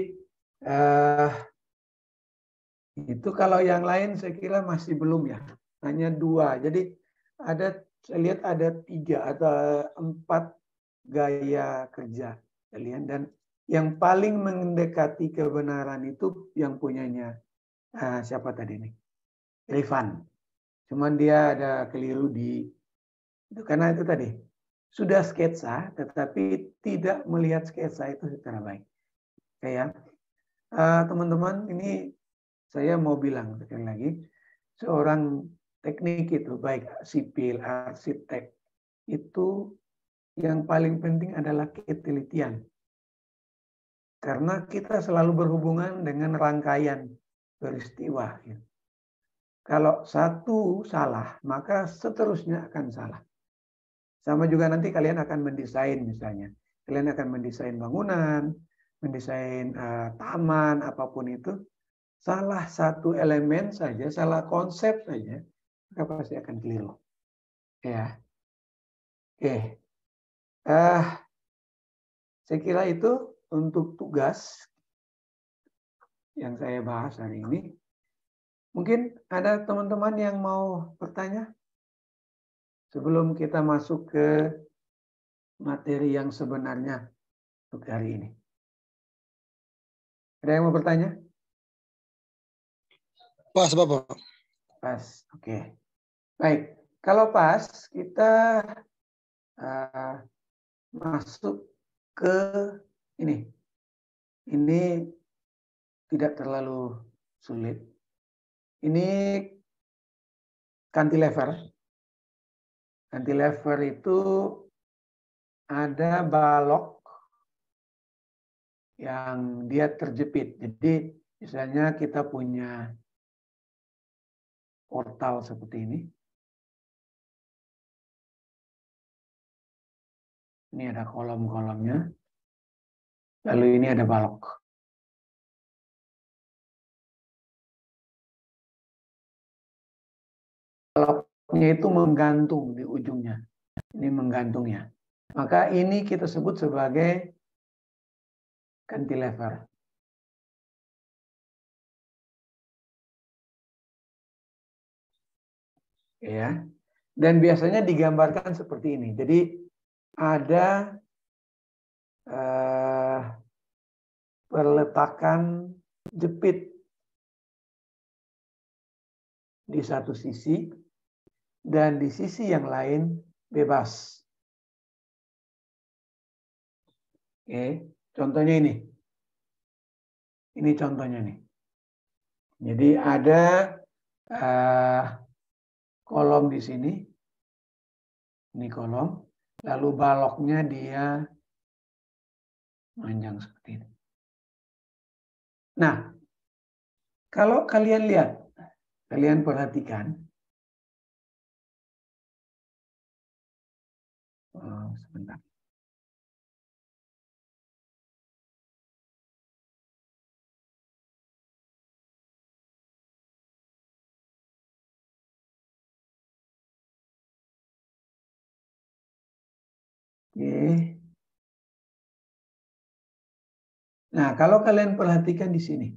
S1: itu kalau yang lain saya kira masih belum ya. Hanya 2. Jadi saya lihat ada 3 atau 4 gaya kerja kalian. Dan yang paling mendekati kebenaran itu yang punyanya siapa tadi nih? Rifan. Cuman dia ada keliru itu karena itu tadi. Sudah sketsa tetapi tidak melihat sketsa itu secara baik. Kayak teman-teman ini saya mau bilang sekali lagi, seorang teknik itu baik sipil, arsitek, itu yang paling penting adalah ketelitian. Karena kita selalu berhubungan dengan rangkaian peristiwa. Kalau satu salah, maka seterusnya akan salah. Sama juga nanti kalian akan mendesain misalnya. Kalian akan mendesain bangunan, mendesain taman, apapun itu. Salah satu elemen saja, salah konsep saja, maka pasti akan keliru. Ya, oke. Saya kira itu untuk tugas yang saya bahas hari ini. Mungkin ada teman-teman yang mau bertanya sebelum kita masuk ke materi yang sebenarnya untuk hari ini. Ada yang mau bertanya?
S3: Pas, Bapak.
S1: Pas, oke. Baik, kalau pas kita masuk ke ini. Ini tidak terlalu sulit. Ini cantilever. Cantilever itu ada balok yang dia terjepit. Jadi misalnya kita punya portal seperti ini. Ini ada kolom-kolomnya. Lalu ini ada balok. Baloknya itu menggantung di ujungnya. Ini menggantungnya. Maka ini kita sebut sebagai cantilever. Ya. Dan biasanya digambarkan seperti ini. Jadi ada perletakan jepit di satu sisi dan di sisi yang lain bebas. Oke, contohnya ini. Ini contohnya nih. Jadi ada kolom di sini. Ini kolom. Lalu baloknya dia panjang seperti ini. Nah, kalau kalian lihat, kalian perhatikan. Sebentar. Oke. Nah, kalau kalian perhatikan di sini.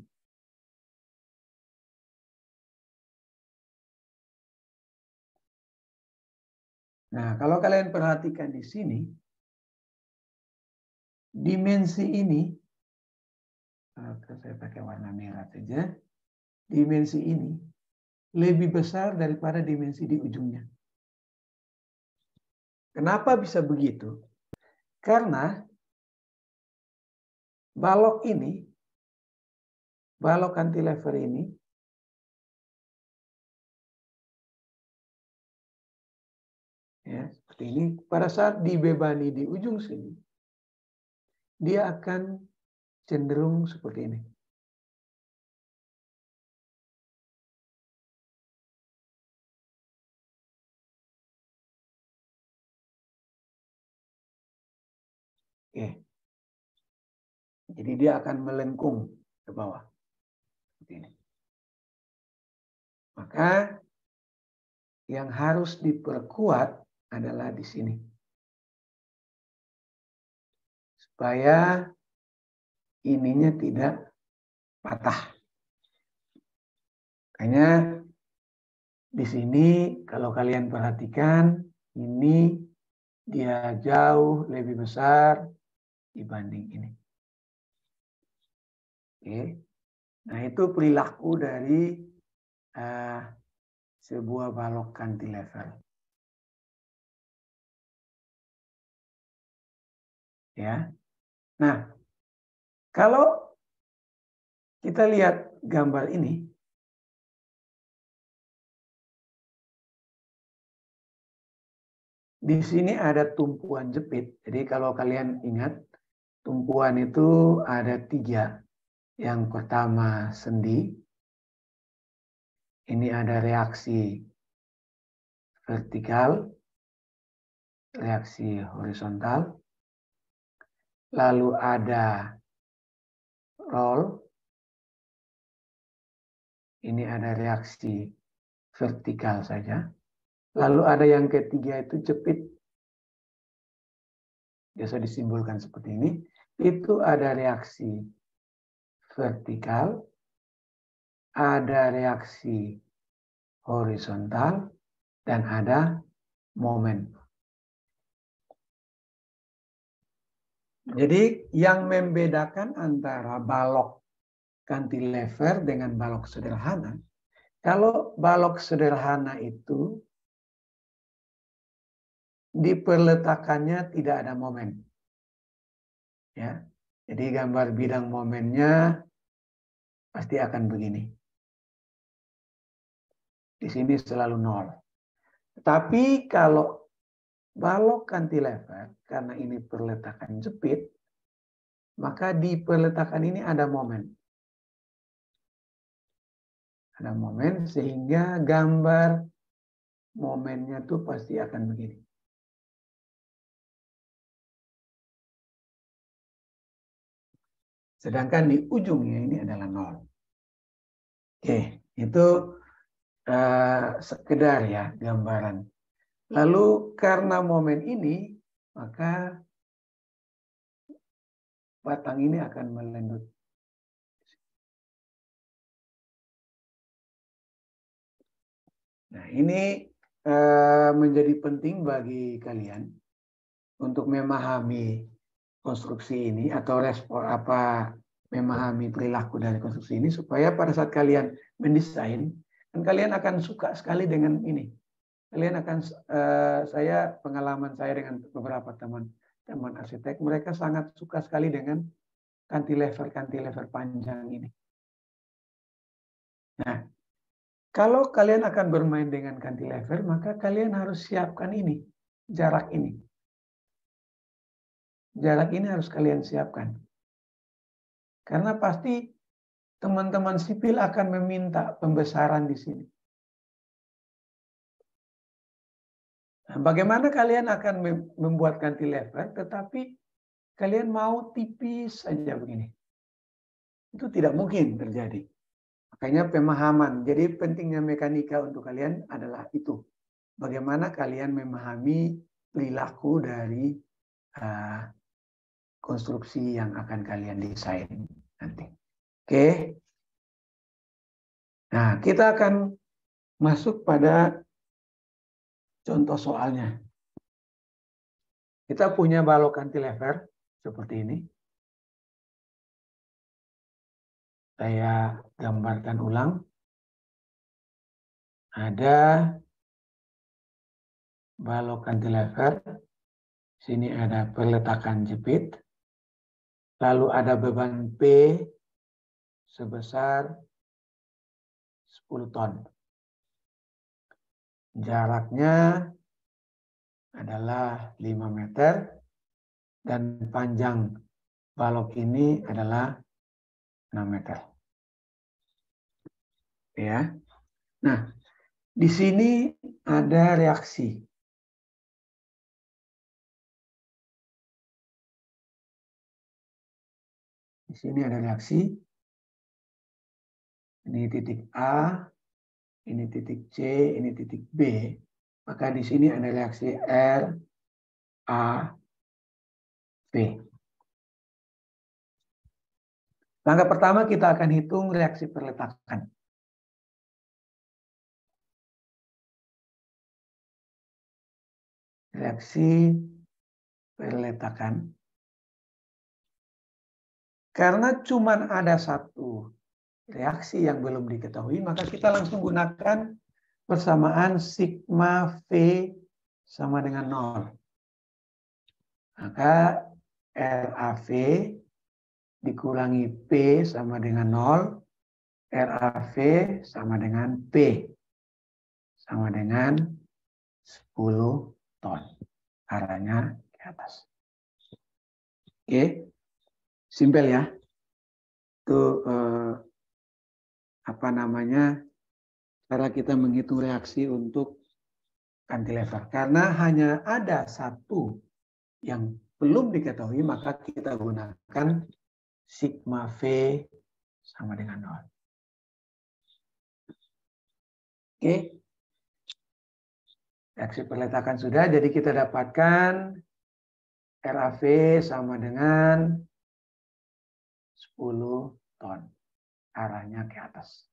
S1: Nah, kalau kalian perhatikan di sini, dimensi ini, saya pakai warna merah saja, dimensi ini lebih besar daripada dimensi di ujungnya. Kenapa bisa begitu? Karena balok ini balok cantilever ini ya, seperti ini, pada saat dibebani di ujung sini, dia akan cenderung seperti ini. Oke. Jadi dia akan melengkung ke bawah. Seperti ini. Maka yang harus diperkuat adalah di sini. Supaya ininya tidak patah. Makanya di sini kalau kalian perhatikan, ini dia jauh lebih besar dibanding ini. Oke. Nah, itu perilaku dari sebuah balok cantilever. Ya. Nah, kalau kita lihat gambar ini, di sini ada tumpuan jepit. Jadi kalau kalian ingat, tumpuan itu ada 3. Yang pertama sendi. Ini ada reaksi vertikal, reaksi horizontal. Lalu ada roll. Ini ada reaksi vertikal saja. Lalu ada yang ketiga itu jepit. Biasa disimbolkan seperti ini. Itu ada reaksi vertikal, ada reaksi horizontal, dan ada momen. Jadi yang membedakan antara balok cantilever dengan balok sederhana, kalau balok sederhana itu diperletakannya tidak ada momen. Ya. Jadi gambar bidang momennya pasti akan begini. Di sini selalu 0. Tapi kalau balok cantilever, karena ini perletakan jepit, maka di perletakan ini ada momen. Ada momen sehingga gambar momennya tuh pasti akan begini. Sedangkan di ujungnya ini adalah 0. Oke, itu sekedar ya gambaran. Lalu karena momen ini, maka batang ini akan melendut. Nah, ini menjadi penting bagi kalian untuk memahami konstruksi ini atau respon memahami perilaku dari konstruksi ini supaya pada saat kalian mendesain, dan kalian akan suka sekali dengan ini. Kalian akan pengalaman saya dengan beberapa teman arsitek, mereka sangat suka sekali dengan cantilever panjang ini. Nah, kalau kalian akan bermain dengan cantilever, maka kalian harus siapkan ini, jarak ini. Jarak ini harus kalian siapkan. Karena pasti teman-teman sipil akan meminta pembesaran di sini. Nah, bagaimana kalian akan membuat cantilever, tetapi kalian mau tipis saja begini? Itu tidak mungkin terjadi. Makanya pemahaman. Jadi pentingnya mekanika untuk kalian adalah itu. Bagaimana kalian memahami perilaku dari konstruksi yang akan kalian desain nanti. Oke. Nah, kita akan masuk pada contoh soalnya. Kita punya balok cantilever seperti ini. Saya gambarkan ulang. Ada balok cantilever. Sini ada perletakan jepit. Lalu ada beban P sebesar 10 ton. Jaraknya adalah 5 meter dan panjang balok ini adalah 6 meter. Ya. Nah, di sini ada reaksi. Di sini ada reaksi. Ini titik A, ini titik C, ini titik B. Maka di sini ada reaksi R, A, B. Langkah pertama kita akan hitung reaksi perletakan. Reaksi perletakan. Karena cuma ada satu reaksi yang belum diketahui, maka kita langsung gunakan persamaan sigma V sama dengan 0. Maka RAV dikurangi P sama dengan 0, RAV sama dengan P sama dengan 10 ton. Arahnya ke atas. Oke. Simpel ya. Itu cara kita menghitung reaksi untuk cantilever. Karena hanya ada satu yang belum diketahui, maka kita gunakan sigma V sama dengan 0. Oke. Reaksi perletakan sudah, jadi kita dapatkan RAV sama dengan 10 ton. Arahnya ke atas.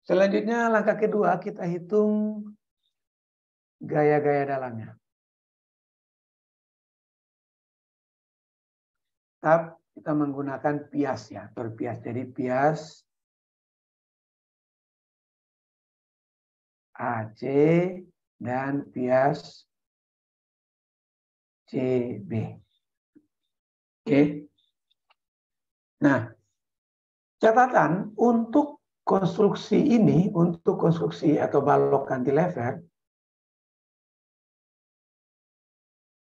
S1: Selanjutnya langkah kedua kita hitung gaya-gaya dalamnya. Tetap kita menggunakan pias ya, berpias. Jadi pias AC dan pias CB. Oke. Nah, catatan untuk konstruksi ini, untuk konstruksi atau balok cantilever,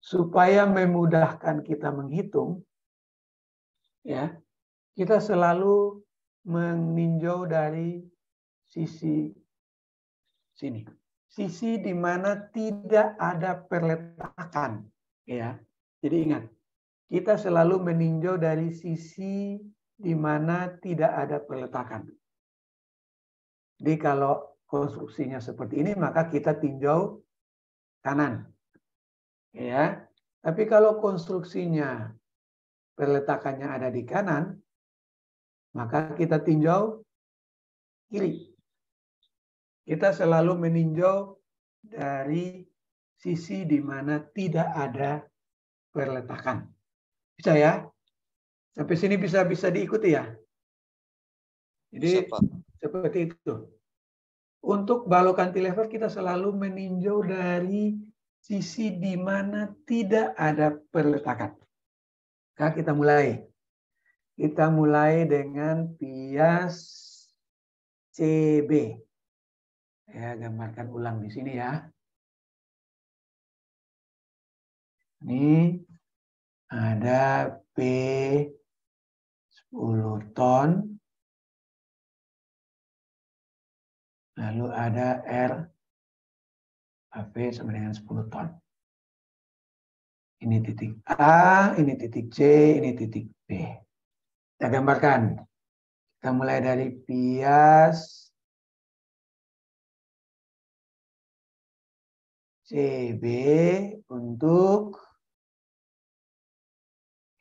S1: supaya memudahkan kita menghitung, ya, kita selalu meninjau dari sisi sini. Sisi di mana tidak ada perletakan, ya. Jadi ingat, kita selalu meninjau dari sisi di mana tidak ada perletakan. Jadi kalau konstruksinya seperti ini, maka kita tinjau kanan. Ya. Tapi kalau konstruksinya perletakannya ada di kanan, maka kita tinjau kiri. Kita selalu meninjau dari sisi di mana tidak ada perletakan. Bisa ya? Sampai sini bisa diikuti ya? Jadi seperti itu. Untuk balok cantilever kita selalu meninjau dari sisi di mana tidak ada perletakan. Nah, kita mulai. Kita mulai dengan pias CB. Ya, gambarkan ulang di sini ya. Ini ada P 10 ton. Lalu ada R AP sama dengan 10 ton. Ini titik A, ini titik C, ini titik B. Kita gambarkan. Kita mulai dari pias CB untuk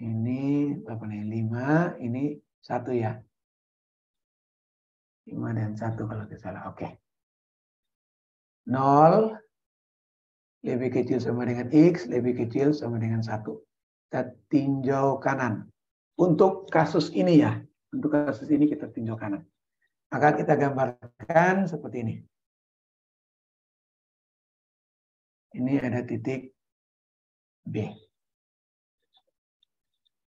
S1: ini berapa nih? 5, ini 1 ya. 5 dan 1 kalau tidak salah. Oke. 0 lebih kecil sama dengan X, lebih kecil sama dengan 1. Kita tinjau kanan. Untuk kasus ini ya. Untuk kasus ini kita tinjau kanan. Maka kita gambarkan seperti ini. Ini ada titik B.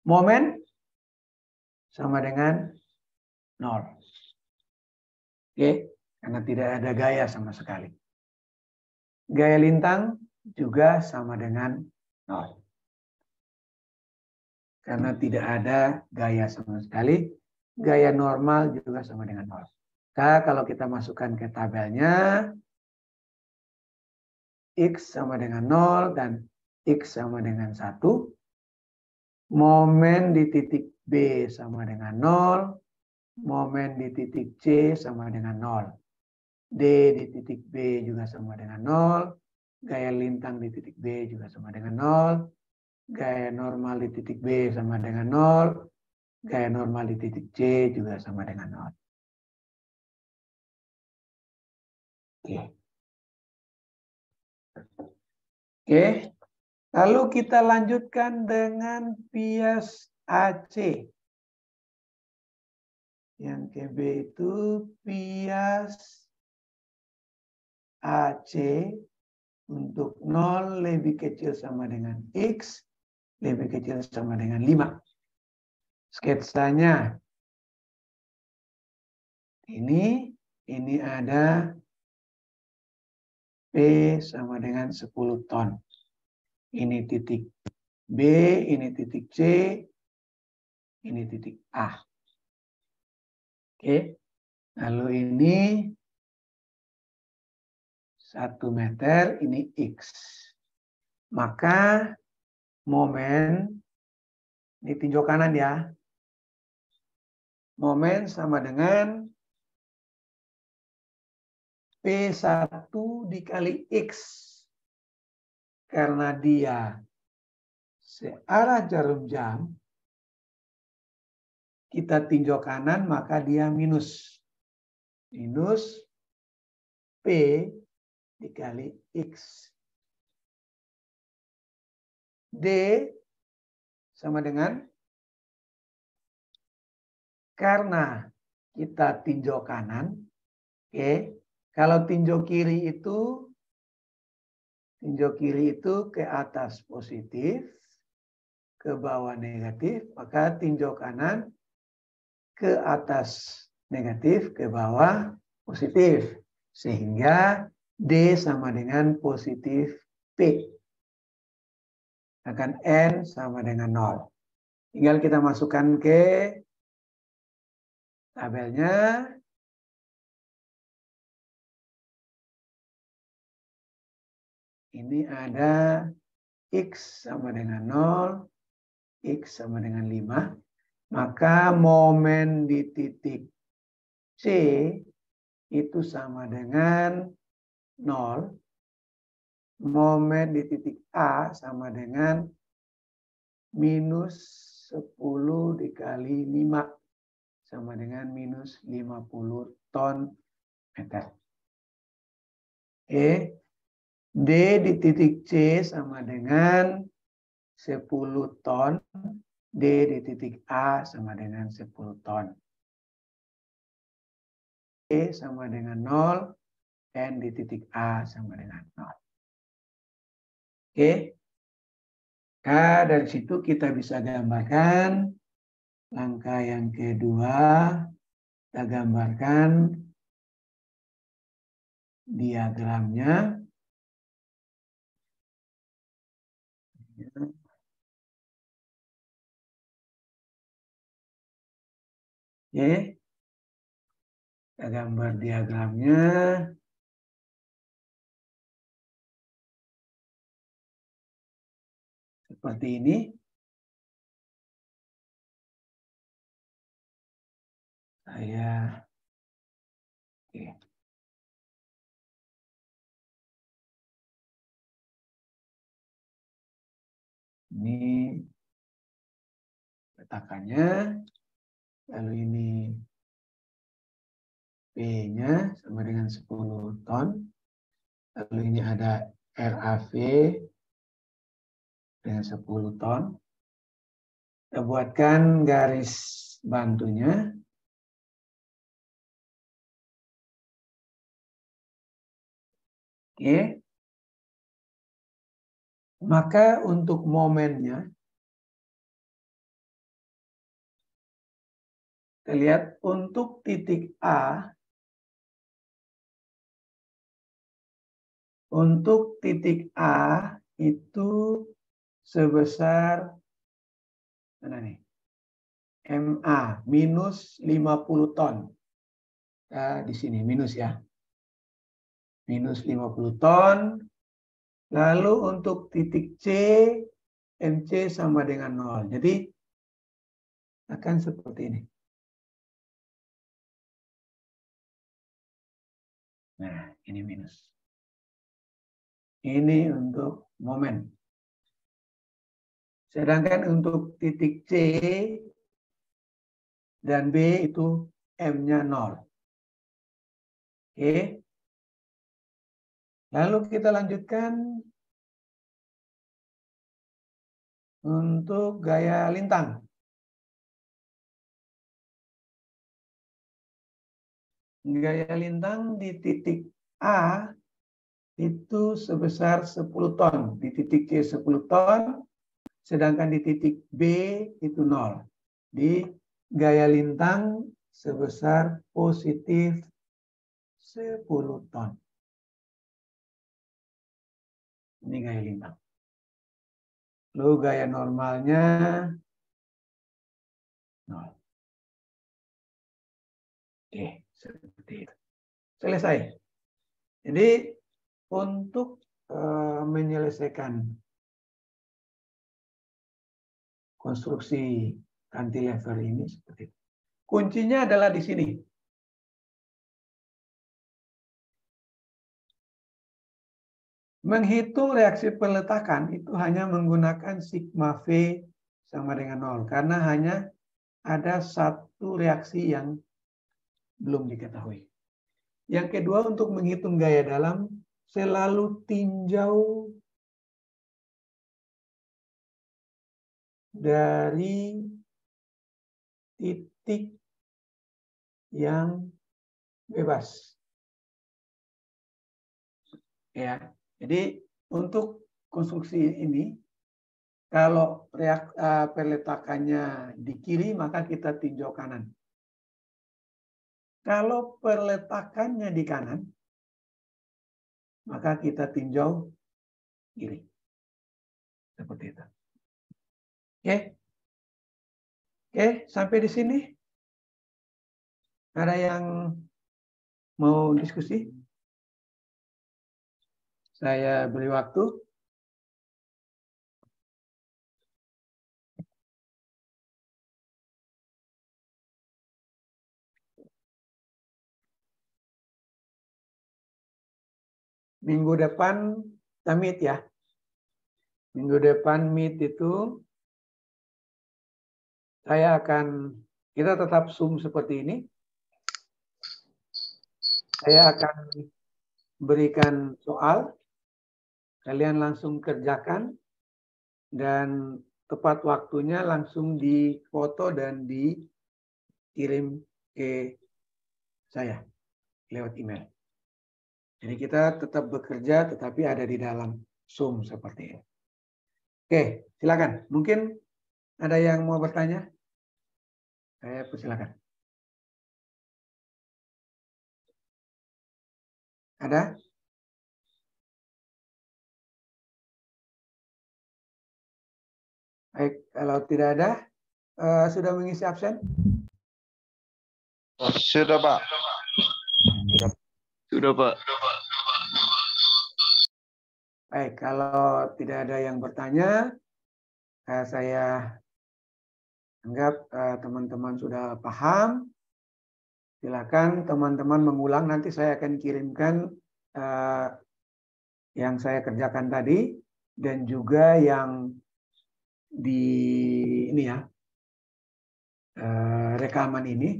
S1: Momen sama dengan 0. Oke, karena tidak ada gaya sama sekali. Gaya lintang juga sama dengan 0. Karena tidak ada gaya sama sekali. Gaya normal juga sama dengan 0. Nah, kalau kita masukkan ke tabelnya, X sama dengan 0 dan X sama dengan 1. Momen di titik B sama dengan 0. Momen di titik C sama dengan 0. D di titik B juga sama dengan 0. Gaya lintang di titik B juga sama dengan 0. Gaya normal di titik B sama dengan 0. Gaya normal di titik C juga sama dengan 0. Oke. Oke. Lalu kita lanjutkan dengan bias AC. Yang KB itu bias AC untuk 0 lebih kecil sama dengan X, lebih kecil sama dengan 5. Sketsanya ini ada P sama dengan 10 ton. Ini titik B, ini titik C, ini titik A. Oke. Lalu ini 1 meter, ini X. Maka momen di tinjau kanan ya. Momen sama dengan P1 dikali X. Karena dia searah jarum jam, kita tinjau kanan maka dia minus. Minus P dikali X. D sama dengan, karena kita tinjau kanan, oke. Kalau tinjau kiri itu ke atas positif, ke bawah negatif, maka tinjau kanan ke atas negatif, ke bawah positif. Sehingga D sama dengan positif P. Akan N sama dengan 0. Tinggal kita masukkan ke tabelnya. Ini ada X sama dengan 0, X sama dengan 5. Maka momen di titik C itu sama dengan 0. Momen di titik A sama dengan minus 10 dikali 5. Sama dengan minus 50 ton meter. D di titik C sama dengan 10 ton. D di titik A sama dengan 10 ton. E sama dengan 0. N di titik A sama dengan 0. Oke. Nah, dari situ kita bisa gambarkan langkah yang kedua. Kita gambarkan diagramnya. Oke. Kita gambar diagramnya. Seperti ini. Oke. Ini petakannya. Lalu ini P-nya sama dengan 10 ton. Lalu ini ada RAV dengan 10 ton. Kita buatkan garis bantunya. Oke. Maka untuk momennya Kita lihat untuk titik A, itu sebesar mana nih? MA minus 50 ton. Nah, di sini minus ya. Minus 50 ton. Lalu untuk titik C, MC sama dengan 0. Jadi akan seperti ini. Nah, ini minus. Ini untuk momen. Sedangkan untuk titik C dan B itu M-nya 0. Oke. Lalu kita lanjutkan untuk gaya lintang. Gaya lintang di titik A itu sebesar 10 ton. Di titik C 10 ton, sedangkan di titik B itu 0. Di gaya lintang sebesar positif 10 ton. Ini gaya lintang. Lalu gaya normalnya 0. Oke, seperti itu. Selesai. Jadi untuk menyelesaikan konstruksi cantilever ini seperti itu. Kuncinya adalah di sini. Menghitung reaksi peletakan itu hanya menggunakan sigma V sama dengan 0. Karena hanya ada satu reaksi yang belum diketahui. Yang kedua, untuk menghitung gaya dalam, selalu tinjau dari titik yang bebas. Ya, jadi untuk konstruksi ini, kalau peletakannya di kiri, maka kita tinjau kanan. Kalau peletakannya di kanan, maka kita tinjau kiri. Seperti itu. Oke. Oke, sampai di sini. Ada yang mau diskusi? Saya beri waktu. Minggu depan kita meet ya. Minggu depan meet itu kita tetap Zoom seperti ini. Saya akan berikan soal. Kalian langsung kerjakan. Dan tepat waktunya langsung difoto dan dikirim ke saya lewat email. Jadi kita tetap bekerja tetapi ada di dalam Zoom seperti ini. Oke, silakan. Mungkin ada yang mau bertanya? Saya persilakan. Ada? Baik, kalau tidak ada, sudah mengisi absen?
S3: Sudah, Pak. Sudah, Pak.
S1: Baik, kalau tidak ada yang bertanya, saya anggap teman-teman sudah paham. Silakan teman-teman mengulang, nanti saya akan kirimkan yang saya kerjakan tadi dan juga yang di ini ya rekaman ini.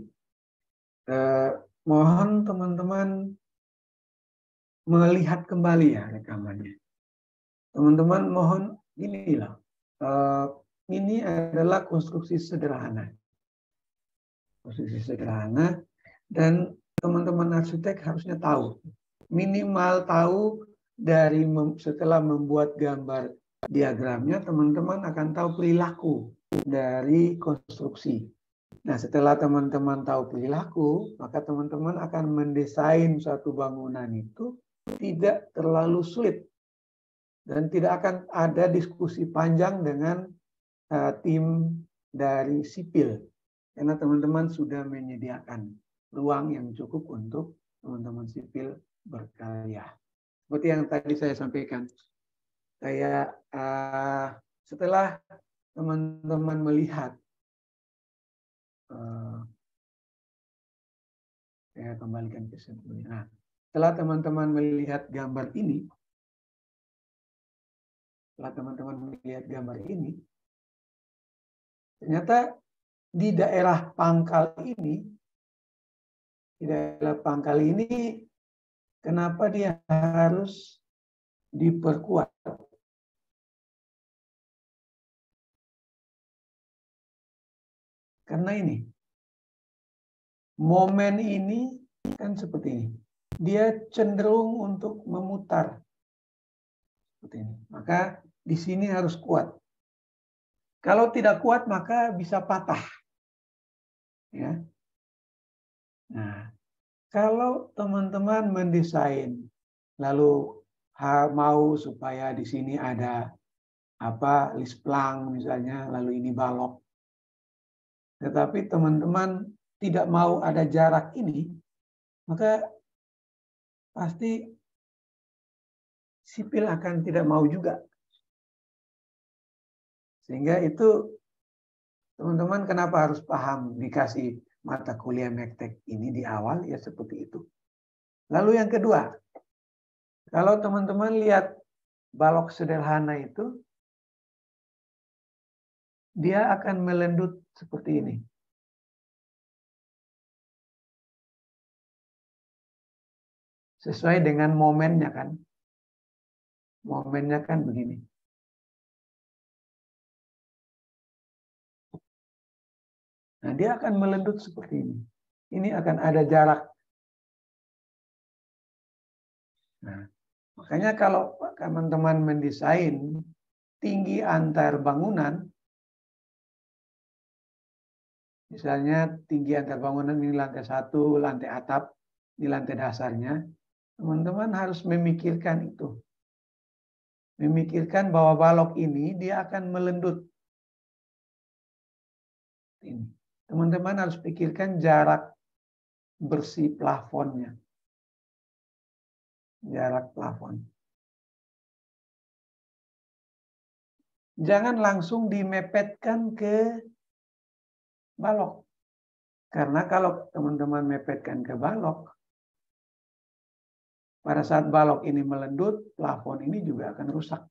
S1: Mohon teman-teman melihat kembali ya rekamannya. Teman-teman mohon inilah ini adalah konstruksi sederhana. Konstruksi sederhana dan teman-teman arsitek harusnya tahu, minimal tahu dari setelah membuat gambar diagramnya, teman-teman akan tahu perilaku dari konstruksi. Nah, setelah teman-teman tahu perilaku, maka teman-teman akan mendesain suatu bangunan itu tidak terlalu sulit. Dan tidak akan ada diskusi panjang dengan tim dari sipil. Karena teman-teman sudah menyediakan ruang yang cukup untuk teman-teman sipil berkarya. Seperti yang tadi saya sampaikan. Setelah teman-teman melihat, saya kembalikan ke sebelumnya. Nah, setelah teman-teman melihat gambar ini, ternyata di daerah pangkal ini, kenapa dia harus diperkuat? Karena ini, momen ini kan seperti ini. Dia cenderung untuk memutar. Seperti ini. Maka di sini harus kuat. Kalau tidak kuat maka bisa patah. Ya. Nah, kalau teman-teman mendesain lalu mau supaya di sini ada lisplang misalnya, lalu ini balok. Tetapi teman-teman tidak mau ada jarak ini, maka pasti sipil akan tidak mau juga. Sehingga itu teman-teman kenapa harus paham dikasih mata kuliah Mektek ini di awal, ya seperti itu. Lalu yang kedua, kalau teman-teman lihat balok sederhana itu, dia akan melendut seperti ini. Sesuai dengan momennya kan. Momennya kan begini. Nah, dia akan melendut seperti ini. Ini akan ada jarak. Nah, makanya kalau teman-teman mendesain tinggi antar bangunan, misalnya tinggi antar bangunan ini lantai 1, lantai atap, di lantai dasarnya, teman-teman harus memikirkan itu. Memikirkan bahwa balok ini dia akan melendut. Ini. Teman-teman harus pikirkan jarak bersih plafonnya. Jarak plafon. Jangan langsung dimepetkan ke balok. Karena kalau teman-teman mepetkan ke balok, pada saat balok ini melendut, plafon ini juga akan rusak.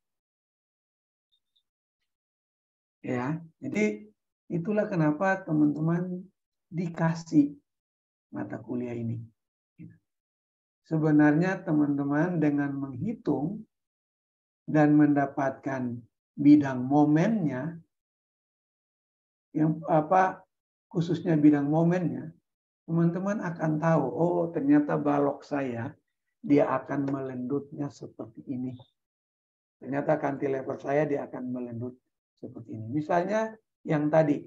S1: Ya, jadi itulah kenapa teman-teman dikasih mata kuliah ini. Sebenarnya teman-teman dengan menghitung dan mendapatkan bidang momennya, yang khususnya bidang momennya, teman-teman akan tahu, oh ternyata balok saya dia akan melendutnya seperti ini. Ternyata cantilever saya dia akan melendut seperti ini. Misalnya yang tadi,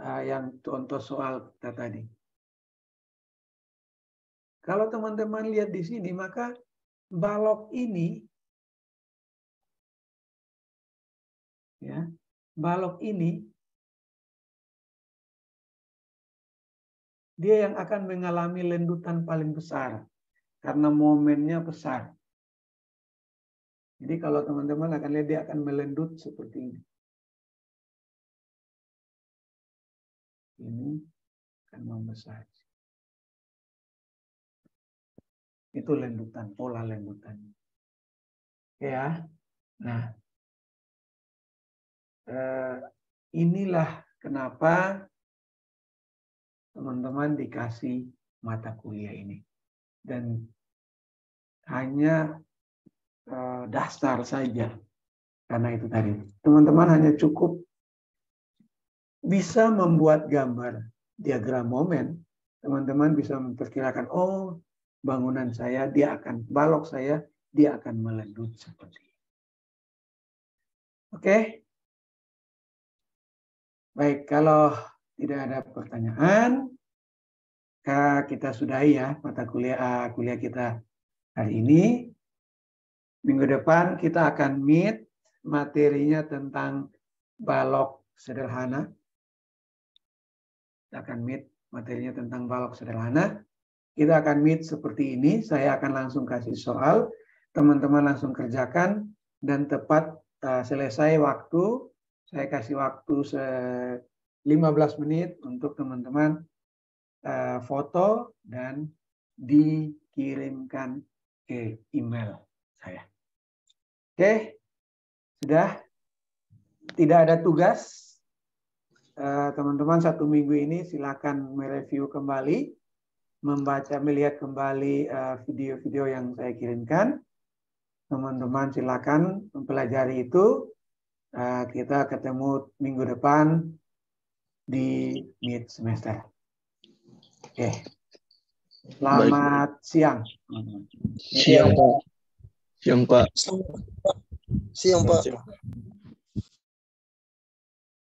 S1: yang contoh soal kita tadi. Kalau teman-teman lihat di sini, maka balok ini, ya, balok ini dia yang akan mengalami lendutan paling besar karena momennya besar. Jadi kalau teman-teman akan lihat dia akan melendut seperti ini. Ini akan membesar. Itu lendutan, pola lendutan. Ya, nah inilah kenapa teman-teman dikasih mata kuliah ini. Dan hanya dasar saja. Karena itu tadi. Teman-teman hanya cukup bisa membuat gambar diagram momen. Teman-teman bisa memperkirakan, oh bangunan saya, balok saya, dia akan melendut seperti ini. Oke. Baik, kalau tidak ada pertanyaan, kita sudahi ya mata kuliah kita hari ini. Minggu depan kita akan meet materinya tentang balok sederhana. Kita akan meet materinya tentang balok sederhana. Kita akan meet seperti ini. Saya akan langsung kasih soal. Teman-teman langsung kerjakan. Dan tepat selesai waktu. Saya kasih waktu 15 menit untuk teman-teman foto dan dikirimkan ke email saya. Oke, sudah. Tidak ada tugas. Teman-teman satu minggu ini silakan mereview kembali, melihat kembali video-video yang saya kirimkan. Teman-teman silakan mempelajari itu. Kita ketemu minggu depan di mid semester. Oke. Selamat siang.
S3: Siang, Pak.
S4: Siang, Pak.
S3: Siang, Pak.